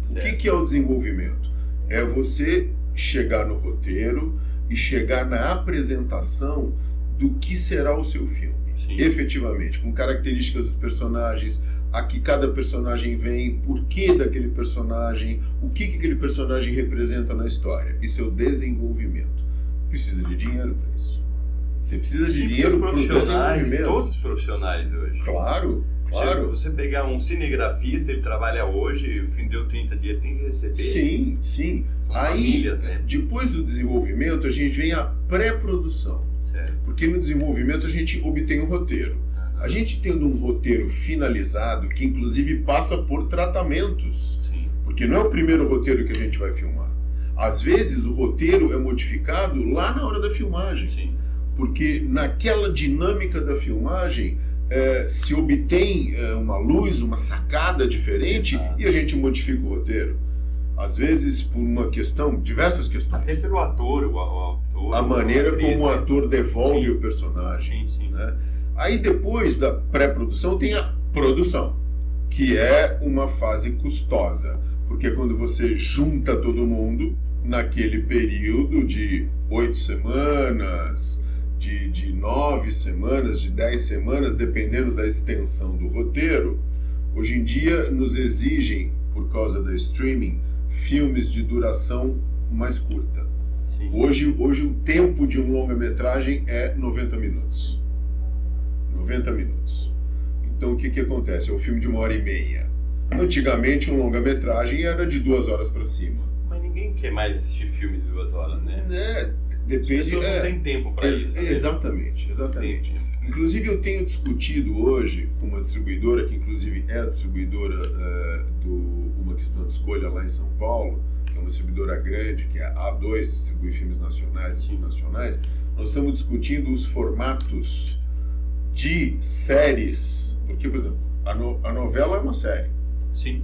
Certo. O que é o desenvolvimento? É você chegar no roteiro e chegar na apresentação do que será o seu filme. Sim. Efetivamente, com características dos personagens, a que cada personagem vem, por que daquele personagem, o que aquele personagem representa na história. Isso é o desenvolvimento. Precisa de dinheiro para isso. Você precisa de dinheiro para o desenvolvimento. Todos os profissionais hoje. Claro. Claro. Se você pegar um cinegrafista, ele trabalha hoje, o fim deu 30 dias, ele tem que receber. Sim, sim. São aí, famílias, né? Depois do desenvolvimento, a gente vem a pré-produção. Certo. Porque no desenvolvimento a gente obtém um roteiro. Uhum. A gente tendo um roteiro finalizado, que inclusive passa por tratamentos. Sim. Porque não é o primeiro roteiro que a gente vai filmar. Às vezes o roteiro é modificado lá na hora da filmagem. Sim. porque naquela dinâmica da filmagem se obtém uma luz, uma sacada diferente. Exato. E a gente modifica o roteiro. Às vezes por uma questão, diversas questões. Até pelo ator, o autor. A maneira como o ator devolve sim. o personagem. Sim, sim. Né? Aí depois da pré-produção tem a produção, que é uma fase custosa, porque quando você junta todo mundo naquele período de 8 semanas, de 9 semanas, de 10 semanas, dependendo da extensão do roteiro, hoje em dia nos exigem, por causa da streaming, filmes de duração mais curta. Sim. Hoje o tempo de um longa-metragem é 90 minutos. 90 minutos. Então o que acontece? É um filme de 1h30. Antigamente um longa-metragem era de 2 horas para cima. Mas ninguém quer mais assistir filme de 2 horas, né? Depende. As pessoas não têm tempo para isso. Né? Exatamente. Inclusive eu tenho discutido hoje com uma distribuidora, que inclusive é a distribuidora do Uma Questão de Escolha lá em São Paulo, que é uma distribuidora grande, que é a A2, distribui filmes nacionais e internacionais. Nós estamos discutindo os formatos de séries, porque, por exemplo, a novela é uma série. Sim.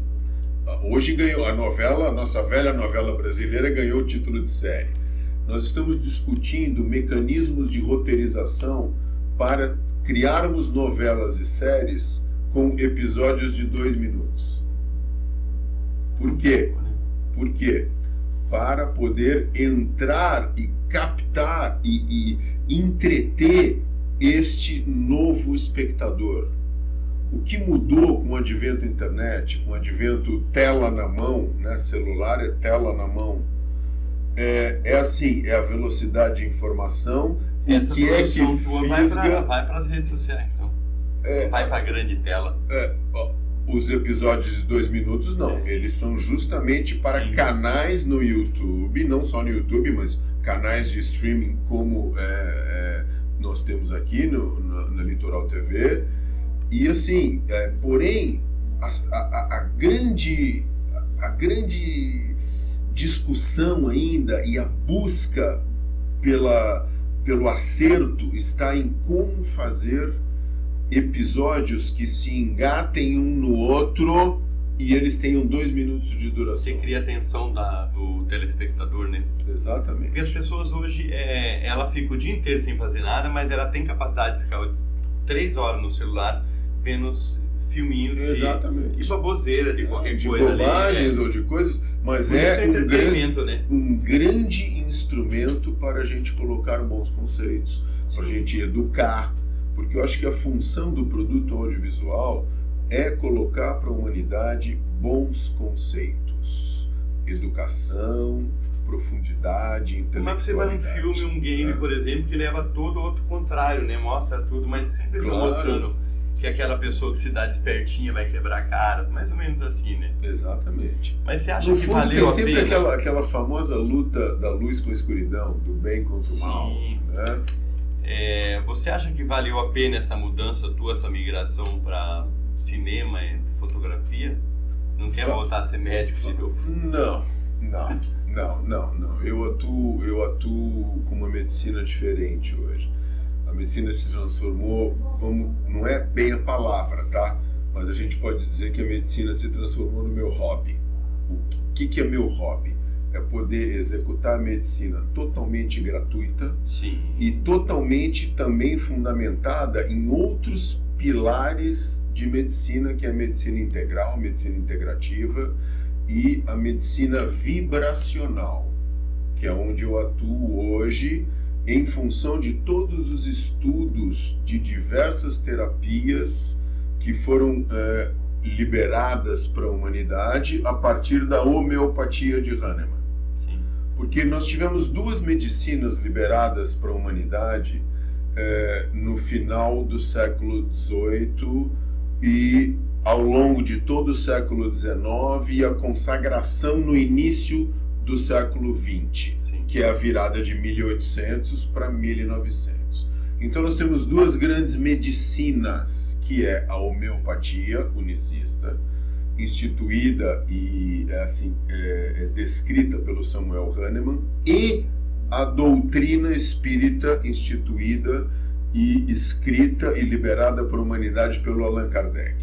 Hoje ganhou a novela, a nossa velha novela brasileira ganhou o título de série. Nós estamos discutindo mecanismos de roteirização para criarmos novelas e séries com episódios de 2 minutos. Por quê? Por quê? Para poder entrar e captar e entreter este novo espectador. O que mudou com o advento da internet, com o advento tela na mão, né? Celular é tela na mão, é assim, é a velocidade de informação. Essa o que é que fisga... vai para as redes sociais, então. Vai para a grande tela. Os episódios de 2 minutos não, eles são justamente para sim. canais no YouTube, não só no YouTube, mas canais de streaming como nós temos aqui na Litoral TV. E assim, porém, a grande discussão ainda e a busca pelo acerto está em como fazer episódios que se engatem um no outro e eles tenham 2 minutos de duração. Você cria a atenção do telespectador, né? Exatamente. Porque as pessoas hoje, ela fica o dia inteiro sem fazer nada, mas ela tem capacidade de ficar 3 horas no celular vendo os filminhos de baboseira, de qualquer coisa ali. De bobagens ou de coisas, mas um grande instrumento para a gente colocar bons conceitos, para a gente educar, porque eu acho que a função do produto audiovisual é colocar para a humanidade bons conceitos, educação, profundidade, intelectualidade. Mas você vai num filme, um game, por exemplo, que leva todo outro contrário, né? Mostra tudo, mas sempre estão mostrando que aquela pessoa que se dá despertinha vai quebrar caras, mais ou menos assim, né? Exatamente. Mas você acha no que fundo, valeu tem sempre a pena? aquela famosa luta da luz com a escuridão, do bem contra o mal. Né? Você acha que valeu a pena essa mudança tua, essa migração para cinema e fotografia? Não quer voltar a ser médico de novo? Não. Eu atuo com uma medicina diferente hoje. A medicina se transformou, não é bem a palavra, tá? Mas a gente pode dizer que a medicina se transformou no meu hobby. O que é meu hobby? É poder executar a medicina totalmente gratuita. Sim. E totalmente também fundamentada em outros pilares de medicina, que é a medicina integral, a medicina integrativa e a medicina vibracional, que é onde eu atuo hoje em função de todos os estudos de diversas terapias que foram liberadas para a humanidade a partir da homeopatia de Hahnemann. Sim. Porque nós tivemos 2 medicinas liberadas para a humanidade no final do século XVIII e ao longo de todo o século XIX e a consagração no início do século XX, sim. que é a virada de 1800 para 1900. Então nós temos 2 grandes medicinas, que é a homeopatia unicista, instituída e descrita pelo Samuel Hahnemann, e a doutrina espírita instituída e escrita e liberada por humanidade pelo Allan Kardec.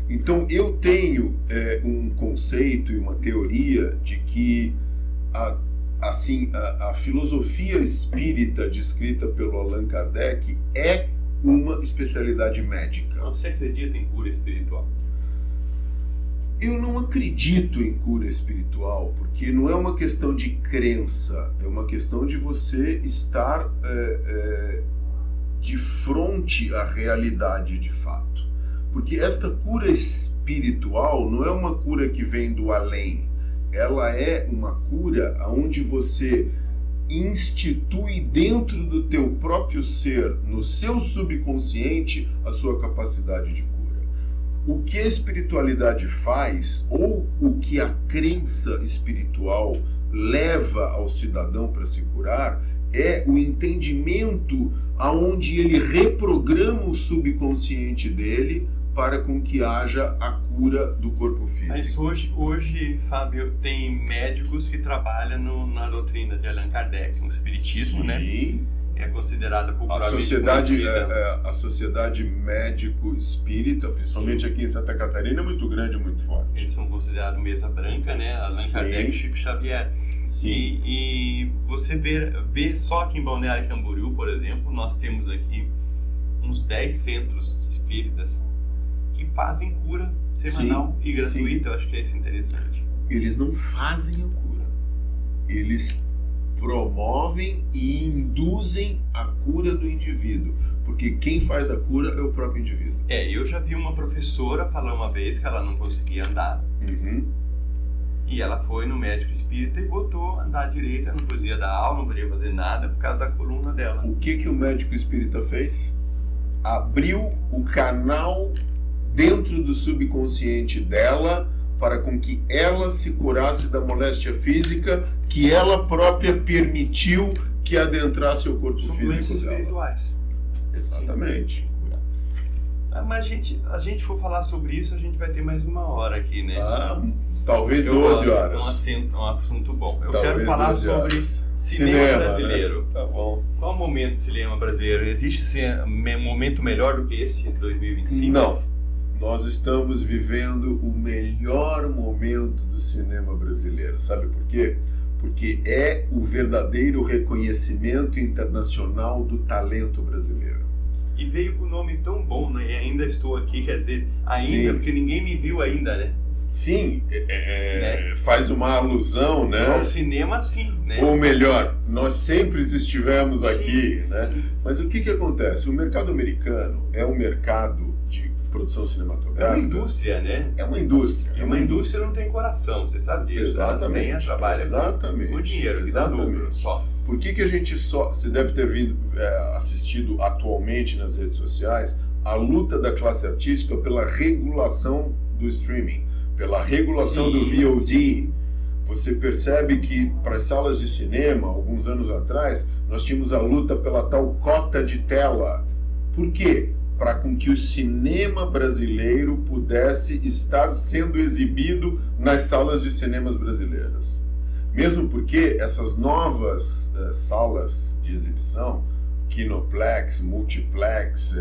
Então eu tenho um conceito e uma teoria de que a filosofia espírita descrita pelo Allan Kardec é uma especialidade médica. Você acredita em cura espiritual? Eu não acredito em cura espiritual, porque não é uma questão de crença, é uma questão de você estar de frente à realidade de fato. Porque esta cura espiritual não é uma cura que vem do além, ela é uma cura onde você institui dentro do teu próprio ser, no seu subconsciente, a sua capacidade de cura. O que a espiritualidade faz, ou o que a crença espiritual leva ao cidadão para se curar, é o entendimento aonde ele reprograma o subconsciente dele para com que haja a cura do corpo físico. Mas hoje, Fábio, tem médicos que trabalham na doutrina de Allan Kardec, no espiritismo, Sim. né? É considerada popularmente a sociedade médico espírita, principalmente aqui em Santa Catarina, é muito grande, muito forte. Eles são considerados mesa branca, né? Allan Sim. Kardec e Chico Xavier. Sim. E você vê só aqui em Balneário Camboriú, por exemplo, nós temos aqui uns 10 centros espíritas que fazem cura semanal e gratuita. Sim. Eu acho que é isso interessante. Eles não fazem a cura. Eles promovem e induzem a cura do indivíduo. Porque quem faz a cura é o próprio indivíduo. Eu já vi uma professora falar uma vez que ela não conseguia andar. Uhum. E ela foi no médico espírita e botou a andar direito, não podia dar aula, não podia fazer nada por causa da coluna dela. O que o médico espírita fez? Abriu o canal dentro do subconsciente dela para com que ela se curasse da moléstia física que ela própria permitiu que adentrasse o corpo São físico doenças dela. espirituais. Exatamente. Mas a gente for falar sobre isso, a gente vai ter mais uma hora aqui, né? Talvez Eu 12 gosto, horas. É um assunto bom. Eu Talvez quero falar 12 sobre horas. cinema brasileiro. Né? Tá bom. Qual o momento do cinema brasileiro? Existe um momento melhor do que esse, 2025? Não. Nós estamos vivendo o melhor momento do cinema brasileiro. Sabe por quê? Porque é o verdadeiro reconhecimento internacional do talento brasileiro. E veio com um nome tão bom, né? E ainda estou aqui, quer dizer, ainda, Sim. porque ninguém me viu ainda, né? Sim, faz uma alusão, né? No cinema, sim, né? Ou melhor, nós sempre estivemos aqui, Sim, né? sim. Mas o que acontece? O mercado americano é um mercado de produção É cinematográfica. uma indústria, né? É uma indústria. E uma indústria não tem coração, você sabe disso. Exatamente. Ela trabalha Exatamente. com dinheiro, que dá lucro só. Por que a gente você deve ter assistido atualmente nas redes sociais a luta da classe artística pela regulação do streaming, pela regulação do VOD. Você percebe que para as salas de cinema, alguns anos atrás, nós tínhamos a luta pela tal cota de tela. Por quê? Para com que o cinema brasileiro pudesse estar sendo exibido nas salas de cinemas brasileiras. Mesmo porque essas novas salas de exibição, Kinoplex, Multiplex,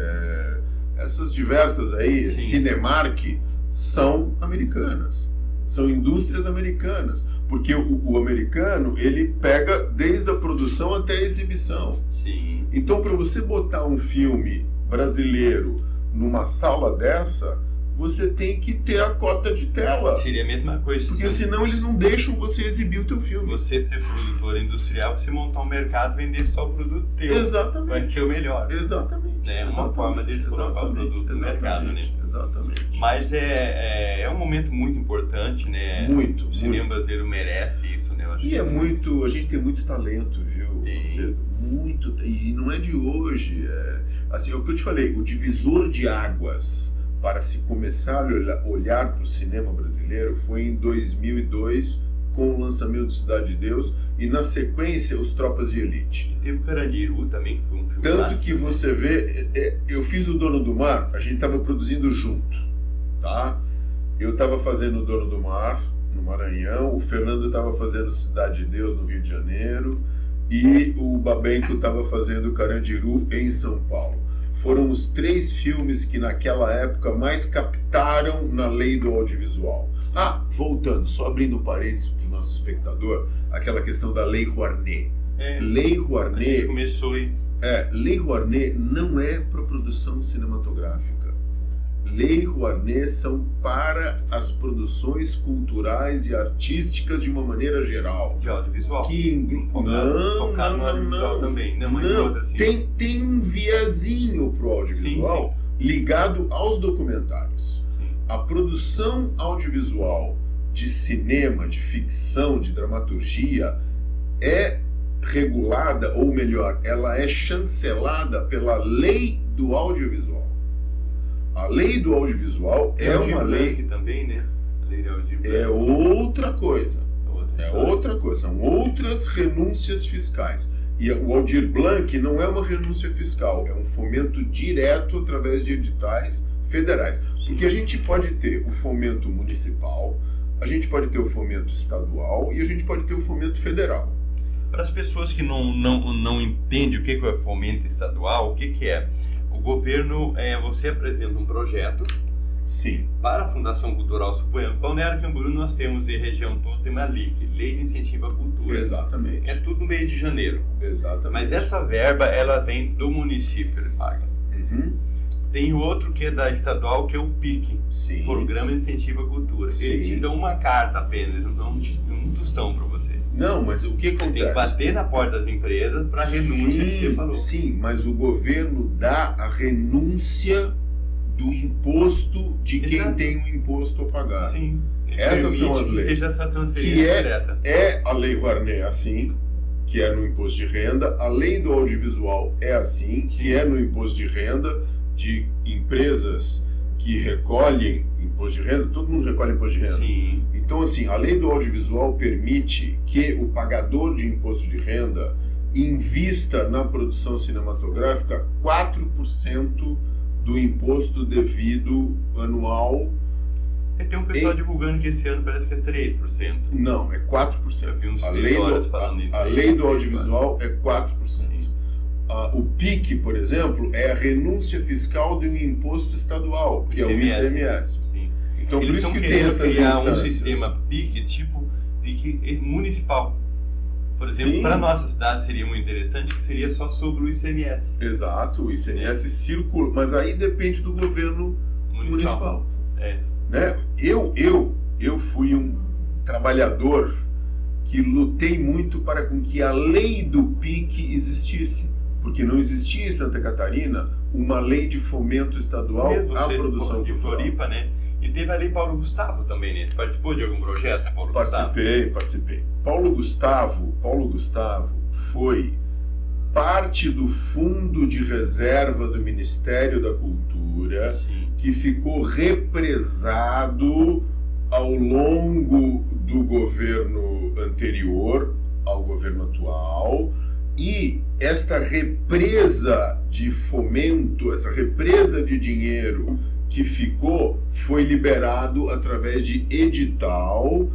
essas diversas aí, Sim. Cinemark, são americanas. São indústrias americanas. Porque o americano, ele pega desde a produção até a exibição. Sim. Então, para você botar um filme brasileiro numa sala dessa, você tem que ter a cota de tela. Seria a mesma coisa. Porque senão eles não deixam você exibir o teu filme. Você ser produtor industrial, você montar um mercado e vender só o produto teu. Exatamente. Vai ser o melhor. Exatamente. É uma forma deles colocar o produto no mercado, né? Exatamente. Mas é um momento muito importante, né? Muito. O cinema brasileiro merece isso, né? Eu acho E é muito, a gente tem muito talento, viu, Tem. Macedo? Muito, e não é de hoje. Assim, é o que eu te falei, o divisor de águas para se começar a olhar para o cinema brasileiro foi em 2002, com o lançamento do Cidade de Deus, e na sequência, Os Tropas de Elite. E teve o Carandiru também, que foi um filme Tanto clássico, que né? você vê, eu fiz o Dono do Mar, a gente estava produzindo junto, tá? Eu estava fazendo o Dono do Mar, no Maranhão, o Fernando estava fazendo Cidade de Deus, no Rio de Janeiro, e o Babenco estava fazendo Carandiru em São Paulo. Foram os 3 filmes que naquela época mais captaram na lei do audiovisual. Voltando, só abrindo parênteses para o nosso espectador, aquela questão da Lei Rouanet. Lei Rouanet... A gente começou aí. Lei Rouanet não é para produção cinematográfica. Lei Rouanet são para as produções culturais e artísticas de uma maneira geral. De audiovisual. Focado no audiovisual também. Não. Outra, assim. Tem um viezinho pro audiovisual ligado aos documentários. Sim. A produção audiovisual de cinema, de ficção, de dramaturgia é regulada, ou melhor, ela é chancelada pela lei do audiovisual. A lei do audiovisual é uma lei... também, né? A lei do audiovisual. É outra coisa. Outra coisa. São outras renúncias fiscais. E o Aldir Blanc não é uma renúncia fiscal, é um fomento direto através de editais federais. Porque a gente pode ter o fomento municipal, a gente pode ter o fomento estadual e a gente pode ter o fomento federal. Para as pessoas que não entendem o que é fomento estadual, o que é? O governo, você apresenta um projeto. Sim. Para a Fundação Cultural, suponhamos, Balneário Camboriú nós temos em região toda, tem uma LIC, Lei de Incentivo à Cultura. Exatamente. É tudo no mês de janeiro. Exatamente. Mas essa verba, ela vem do município, ele paga. Uhum. Tem outro que é da estadual, que é o PIC, Sim. Programa de Incentivo à Cultura. Sim. Eles te dão uma carta apenas, eles não dão um tostão para você. Não, mas o que acontece? Tem que bater na porta das empresas para a renúncia que você falou. Sim, mas o governo dá a renúncia do imposto de quem tem um imposto a pagar. Sim. Essas são as leis. Seja essa transferência direta. É a Lei Rouanet assim, que é no imposto de renda. A Lei do Audiovisual é assim, que é no imposto de renda de empresas que recolhem imposto de renda. Todo mundo recolhe imposto de renda. Sim. Então, assim, a Lei do Audiovisual permite que o pagador de imposto de renda invista na produção cinematográfica 4% do imposto devido anual. Tem um pessoal divulgando que esse ano parece que é 3%. Não, é 4%. Eu vi uns A lei do audiovisual é 4%. O PIC, por exemplo, é a renúncia fiscal de um imposto estadual, que é o ICMS. Sim. Então, eles por isso que tem essas criar instâncias. um sistema PIC, tipo PIC municipal. Por exemplo, Sim. para a nossa cidade seria muito interessante, que seria só sobre o ICMS. Exato, o ICMS circula, mas aí depende do governo municipal. Né? Eu fui um trabalhador que lutei muito para com que a lei do PIC existisse, porque não existia em Santa Catarina uma lei de fomento estadual à produção de cultural. Floripa, né? E teve a lei Paulo Gustavo também, né? Você participou de algum projeto, Paulo Gustavo? Participei. Paulo Gustavo foi parte do fundo de reserva do Ministério da Cultura. Sim. Que ficou represado ao longo do governo anterior ao governo atual, e esta represa de fomento, essa represa de dinheiro que ficou, foi liberado através de edital,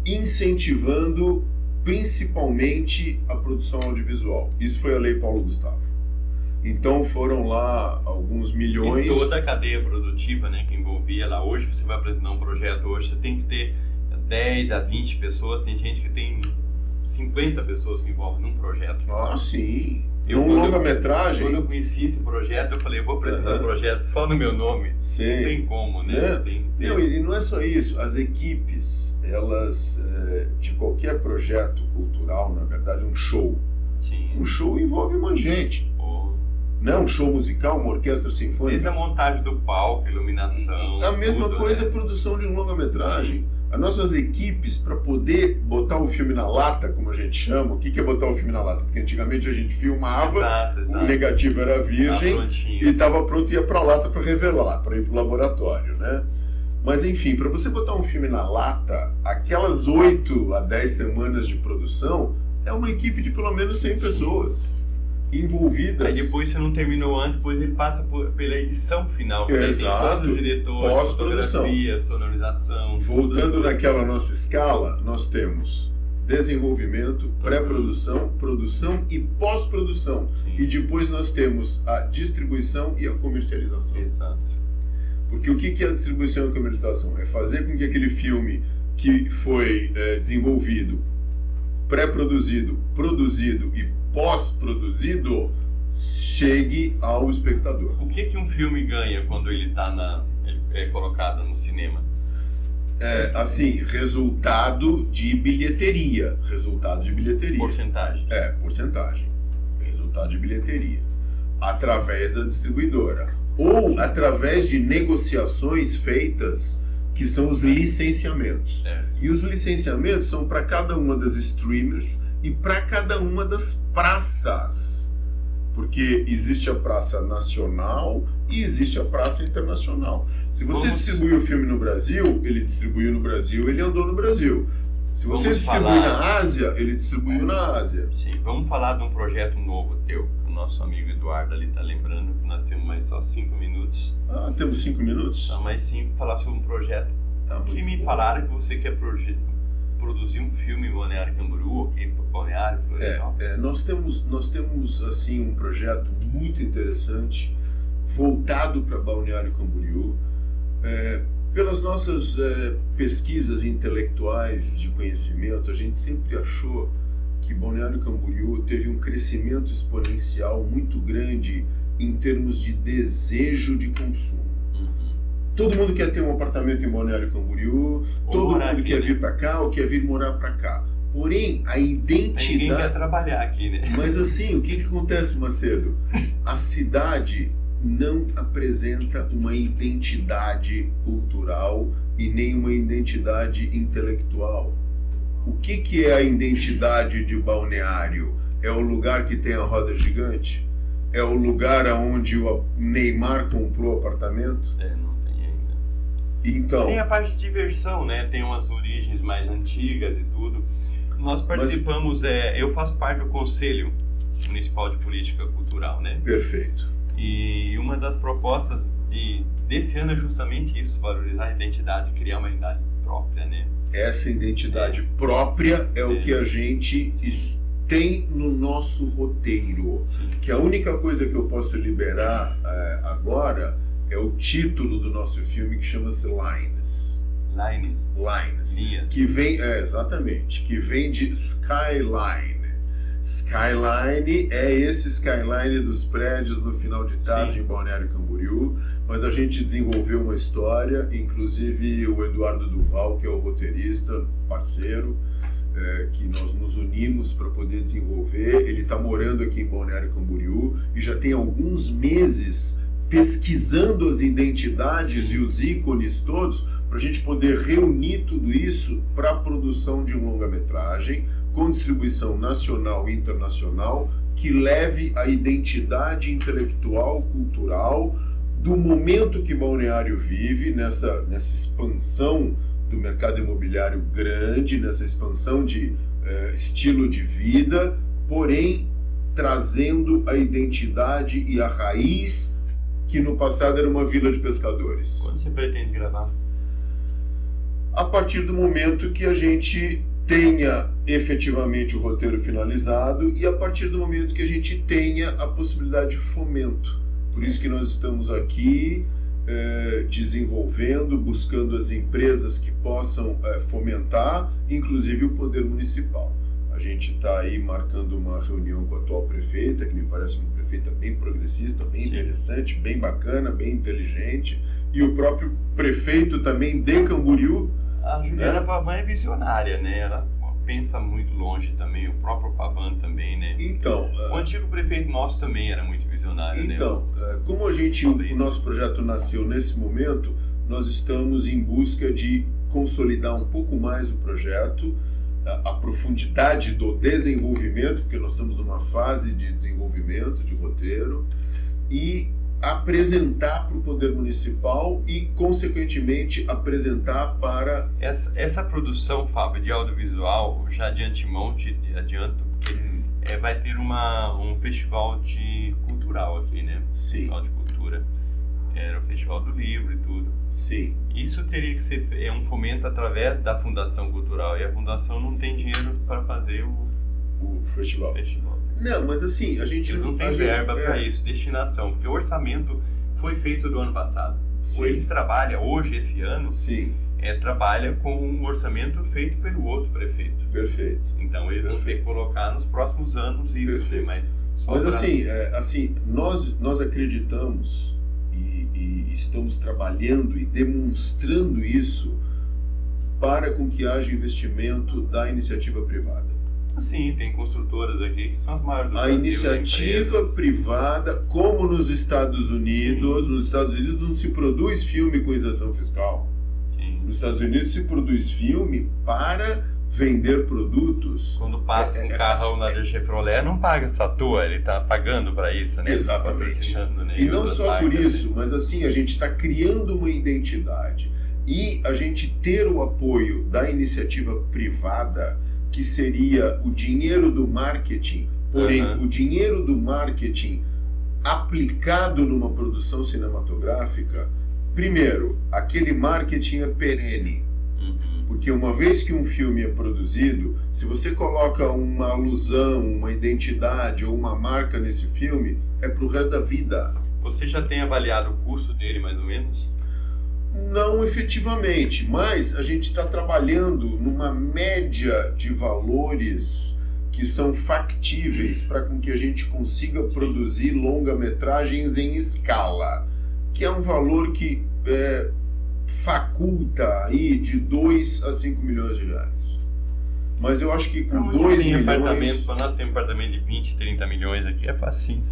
incentivando principalmente a produção audiovisual. Isso foi a Lei Paulo Gustavo. Então foram lá alguns milhões. E toda a cadeia produtiva, né, que envolvia lá. Hoje você vai apresentar um projeto, hoje você tem que ter 10 a 20 pessoas, tem gente que tem 50 pessoas que envolvem num projeto. Ah, sim. Um longa-metragem. Quando eu conheci esse projeto, eu falei, eu vou apresentar um projeto só no meu nome. Sim. Não tem como, né? Você tem que ter... Não, e não é só isso. As equipes, elas, de qualquer projeto cultural, na verdade, um show. Sim. Um show envolve um monte de gente. Não, um show musical, uma orquestra sinfônica. Desde a montagem do palco, iluminação. A mesma tudo, coisa né? A produção de um longa-metragem. As nossas equipes, para poder botar o filme na lata, como a gente chama, o que é botar o filme na lata? Porque antigamente a gente filmava, Exato. o negativo era virgem e estava pronto e ia para a lata para revelar, para ir para o laboratório, né? Mas enfim, para você botar um filme na lata, aquelas 8 a 10 semanas de produção é uma equipe de pelo menos 100 pessoas envolvidas. Aí depois você não terminou antes, depois ele passa pela edição final. Exato. Tem todos os diretores, Pós-produção. fotografia, sonorização. Voltando naquela nossa escala, nós temos desenvolvimento, pré-produção, produção e pós-produção. E depois nós temos a distribuição e a comercialização. Exato. Porque o que é a distribuição e a comercialização? É fazer com que aquele filme que foi desenvolvido, pré-produzido, produzido e pós-produzido chegue ao espectador. O que um filme ganha quando ele é colocado no cinema? Assim, resultado de bilheteria. Resultado de bilheteria. Porcentagem. Porcentagem. Resultado de bilheteria. Através da distribuidora. Ou através de negociações feitas, que são os licenciamentos. E os licenciamentos são para cada uma das streamers e para cada uma das praças. Porque existe a praça nacional e existe a praça internacional. Se você distribui o filme no Brasil, ele distribuiu no Brasil, ele andou no Brasil. Se você distribui na Ásia, ele distribuiu na Ásia. Sim, vamos falar de um projeto novo teu. O nosso amigo Eduardo ali está lembrando que nós temos mais só 5 minutos. Temos 5 minutos? Não, mais 5, falar sobre um projeto. Que me falaram que você quer produzir um filme em Balneário Camboriú, aqui em Balneário, Florianópolis. Nós temos assim um projeto muito interessante voltado para Balneário Camboriú. Pelas nossas pesquisas intelectuais de conhecimento, a gente sempre achou que Balneário Camboriú teve um crescimento exponencial muito grande em termos de desejo de consumo. Todo mundo quer ter um apartamento em Balneário Camboriú, todo mundo quer vir para cá ou quer vir morar para cá. Porém, a identidade... Ninguém quer trabalhar aqui, né? Mas assim, o que acontece, Macedo? A cidade não apresenta uma identidade cultural e nem uma identidade intelectual. O que é a identidade de Balneário? É o lugar que tem a roda gigante? É o lugar onde o Neymar comprou apartamento? Não tem ainda. Então, tem a parte de diversão, né? Tem umas origens mais antigas e tudo. Nós participamos, eu faço parte do Conselho Municipal de Política Cultural, né? Perfeito. E uma das propostas desse ano é justamente isso, valorizar a identidade, criar uma identidade própria, né? Essa identidade própria é o que a gente tem no nosso roteiro. Sim. Que a única coisa que eu posso liberar agora é o título do nosso filme, que chama-se Lines. Linhas. Que vem, exatamente, que vem de Skyline. Skyline é esse skyline dos prédios no final de tarde em Balneário Camboriú, mas a gente desenvolveu uma história, inclusive o Eduardo Duval, que é o roteirista, parceiro, que nós nos unimos para poder desenvolver. Ele está morando aqui em Balneário Camboriú e já tem alguns meses pesquisando as identidades e os ícones todos para a gente poder reunir tudo isso para a produção de um longa-metragem com distribuição nacional e internacional que leve a identidade intelectual, cultural do momento que Balneário vive, nessa expansão do mercado imobiliário grande, nessa expansão de estilo de vida, porém trazendo a identidade e a raiz que no passado era uma vila de pescadores. Quando você pretende gravar? A partir do momento que a gente tenha efetivamente o roteiro finalizado e a partir do momento que a gente tenha a possibilidade de fomento. Por isso que nós estamos aqui desenvolvendo, buscando as empresas que possam fomentar, inclusive o poder municipal. A gente está aí marcando uma reunião com a atual prefeita, que me parece uma prefeita bem progressista, bem interessante, bem bacana, bem inteligente, e o próprio prefeito também de Camboriú. A Juliana Pavan é visionária, né? Ela pensa muito longe também, o próprio Pavan também, né? Então, o antigo prefeito nosso também era muito visionário, né? Então, como o nosso projeto nasceu nesse momento, nós estamos em busca de consolidar um pouco mais o projeto, a profundidade do desenvolvimento, porque nós estamos numa fase de desenvolvimento, de roteiro, e apresentar para o poder municipal e, consequentemente, apresentar para... Essa produção, Fábio, de audiovisual, já de antemão te adianto, porque vai ter um festival cultural aqui, né? Sim. Festival de cultura. Era o Festival do Livro e tudo. Sim. Isso teria que ser um fomento através da Fundação Cultural, e a Fundação não tem dinheiro para fazer O festival. Não, mas assim, a gente... Eles não têm verba para isso, destinação, porque o orçamento foi feito do ano passado. Sim. Eles trabalham hoje, esse ano, Sim. Trabalha com um orçamento feito pelo outro prefeito. Perfeito. Então eles vão ter que colocar nos próximos anos isso. Mas assim, nós acreditamos e estamos trabalhando e demonstrando isso para com que haja investimento da iniciativa privada. Sim, tem construtoras aqui que são as maiores do A Brasil. iniciativa privada, como nos Estados Unidos, Sim. nos Estados Unidos não se produz filme com isenção fiscal. Sim. Nos Estados Unidos se produz filme para vender produtos. Quando passa um carrão na Chevrolet, não paga essa toa, ele está pagando para isso, né? Exatamente. Né? E não só por isso, mas assim, a gente está criando uma identidade. E a gente ter o apoio da iniciativa privada, que seria o dinheiro do marketing, porém o dinheiro do marketing aplicado numa produção cinematográfica, primeiro, aquele marketing é perene. Porque uma vez que um filme é produzido, se você coloca uma alusão, uma identidade ou uma marca nesse filme, é pro resto da vida. Você já tem avaliado o custo dele, mais ou menos? Não efetivamente, mas a gente está trabalhando numa média de valores que são factíveis para com que a gente consiga produzir longa-metragens em escala, que é um valor que faculta aí de 2 a 5 milhões de reais. Mas eu acho que com 2 milhões... Para nós tem um apartamento de 20, 30 milhões aqui, é facinho.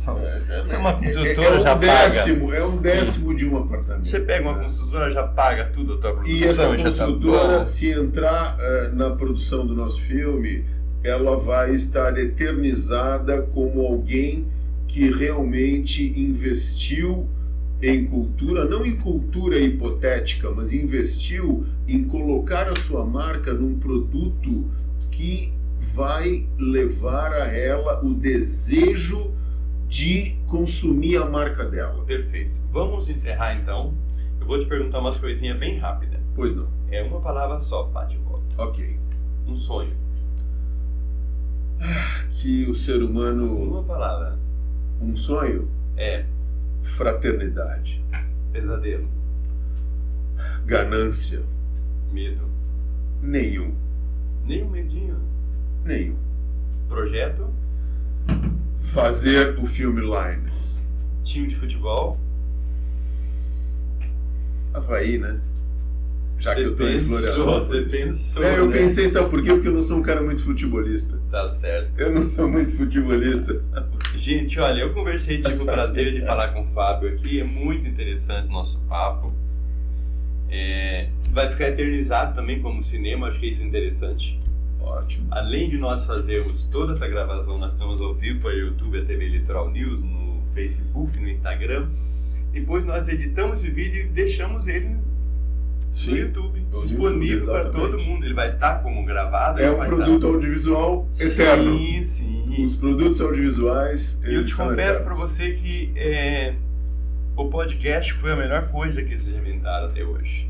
É uma construtora já paga. É um décimo de um apartamento. Você pega uma construtora, já paga tudo a tua produção. E essa já construtora, tá se entrar na produção do nosso filme, ela vai estar eternizada como alguém que realmente investiu em cultura, não em cultura hipotética, mas investiu em colocar a sua marca num produto que vai levar a ela o desejo de consumir a marca dela. Perfeito. Vamos encerrar então. Eu vou te perguntar umas coisinhas bem rápidas. Pois não. É uma palavra só, bate e volta. Ok. Um sonho. Que o ser humano... Uma palavra. Um sonho? Fraternidade. Pesadelo. Ganância. Medo. Nenhum. Nem um medinho. Nenhum. Projeto. Fazer o filme Lines. Time de futebol. Havaí, né? Já que eu tô em Florianópolis. Você pensou, eu né? pensei, sabe por quê? Porque eu não sou um cara muito futebolista. Tá certo. Eu não sou muito futebolista. Gente, olha, eu conversei, tive o prazer de falar com o Fábio aqui, é muito interessante o nosso papo. Vai ficar eternizado também como cinema, acho que isso é interessante. Ótimo. Além de nós fazermos toda essa gravação, nós estamos ao vivo para o YouTube, a TV Litoral News, no Facebook, no Instagram. Depois nós editamos o vídeo e deixamos ele no YouTube, disponível para todo mundo. Ele vai estar como gravado. É um produto audiovisual eterno. Sim, sim. Os produtos audiovisuais. E eu te confesso para você que o podcast foi a melhor coisa que vocês inventaram até hoje.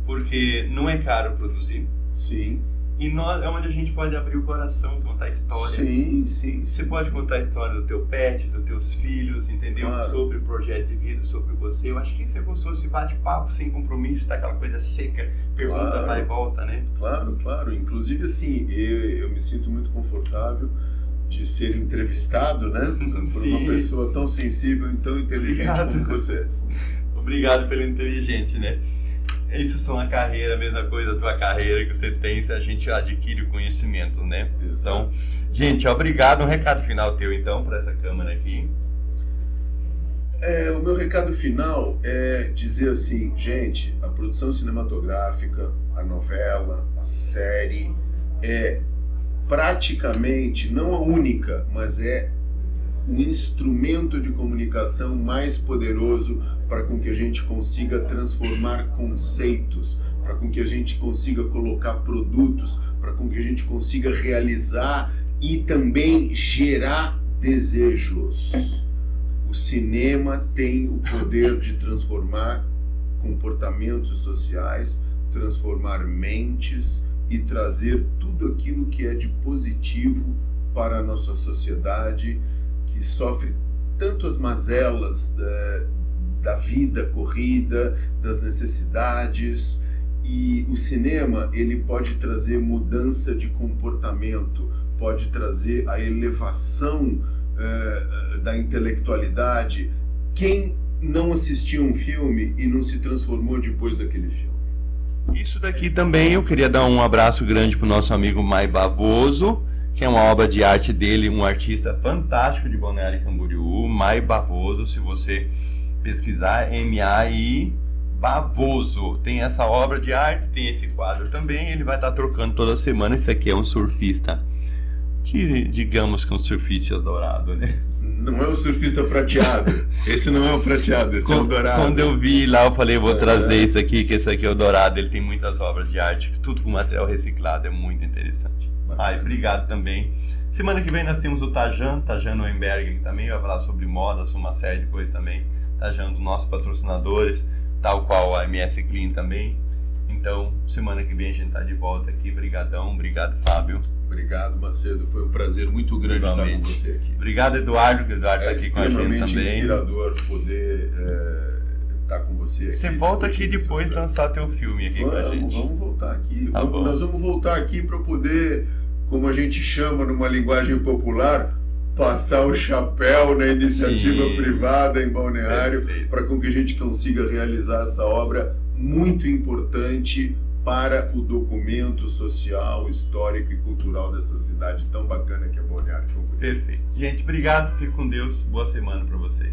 Porque não é caro produzir. Sim. E é onde a gente pode abrir o coração, contar histórias. Sim. Você pode contar a história do teu pet, dos teus filhos, entendeu? Claro. Sobre o projeto de vida, sobre você. Eu acho que isso é gostoso, esse bate-papo sem compromisso, tá aquela coisa seca, pergunta vai e volta, né? Claro. Inclusive, assim, eu me sinto muito confortável de ser entrevistado, né? Por uma pessoa tão sensível e tão inteligente como você. Obrigado pelo inteligente, né? Isso são a carreira, a mesma coisa, a tua carreira que você tem, se a gente adquire o conhecimento, né? Exato. Então, gente, obrigado. Um recado final teu, então, para essa câmera aqui. O meu recado final é dizer assim, gente, a produção cinematográfica, a novela, a série é praticamente, não a única, mas é o instrumento de comunicação mais poderoso para com que a gente consiga transformar conceitos, para com que a gente consiga colocar produtos, para com que a gente consiga realizar e também gerar desejos. O cinema tem o poder de transformar comportamentos sociais, transformar mentes e trazer tudo aquilo que é de positivo para a nossa sociedade, que sofre tanto as mazelas da vida corrida, das necessidades. E o cinema, ele pode trazer mudança de comportamento, pode trazer a elevação da intelectualidade. Quem não assistiu um filme e não se transformou depois daquele filme? Isso daqui também eu queria dar um abraço grande para o nosso amigo Mai Bavoso, que é uma obra de arte dele, um artista fantástico de Balneário Camboriú, Mai Bavoso. Se você pesquisar, M-A-I Bavoso, tem essa obra de arte, tem esse quadro também, ele vai estar trocando toda semana. Esse aqui é um surfista, digamos que um surfista dourado, né? Não é o surfista prateado, esse não é o prateado, esse é o dourado. Quando eu vi lá, eu falei, vou trazer isso aqui, que esse aqui é o dourado. Ele tem muitas obras de arte, tudo com material reciclado, é muito interessante. Obrigado também. Semana que vem nós temos o Tajan Noemberg, que também vai falar sobre moda, sobre uma série de coisas também. Tajan, dos nossos patrocinadores, tal qual a MS Clean também. Então, semana que vem a gente está de volta aqui. Obrigadão, obrigado, Fábio. Obrigado, Macedo. Foi um prazer muito grande estar com você aqui. Obrigado, Eduardo, que o Eduardo está aqui com a gente também. É extremamente inspirador poder estar com você aqui. Você volta aqui depois de lançar teu filme aqui com a gente. Vamos voltar aqui. Tá bom. Nós vamos voltar aqui para poder, como a gente chama numa linguagem popular, passar o chapéu na iniciativa privada em Balneário, para que a gente consiga realizar essa obra muito importante para o documento social, histórico e cultural dessa cidade tão bacana que é Balneário Camboriú. Perfeito. Gente, obrigado. Fique com Deus. Boa semana para vocês.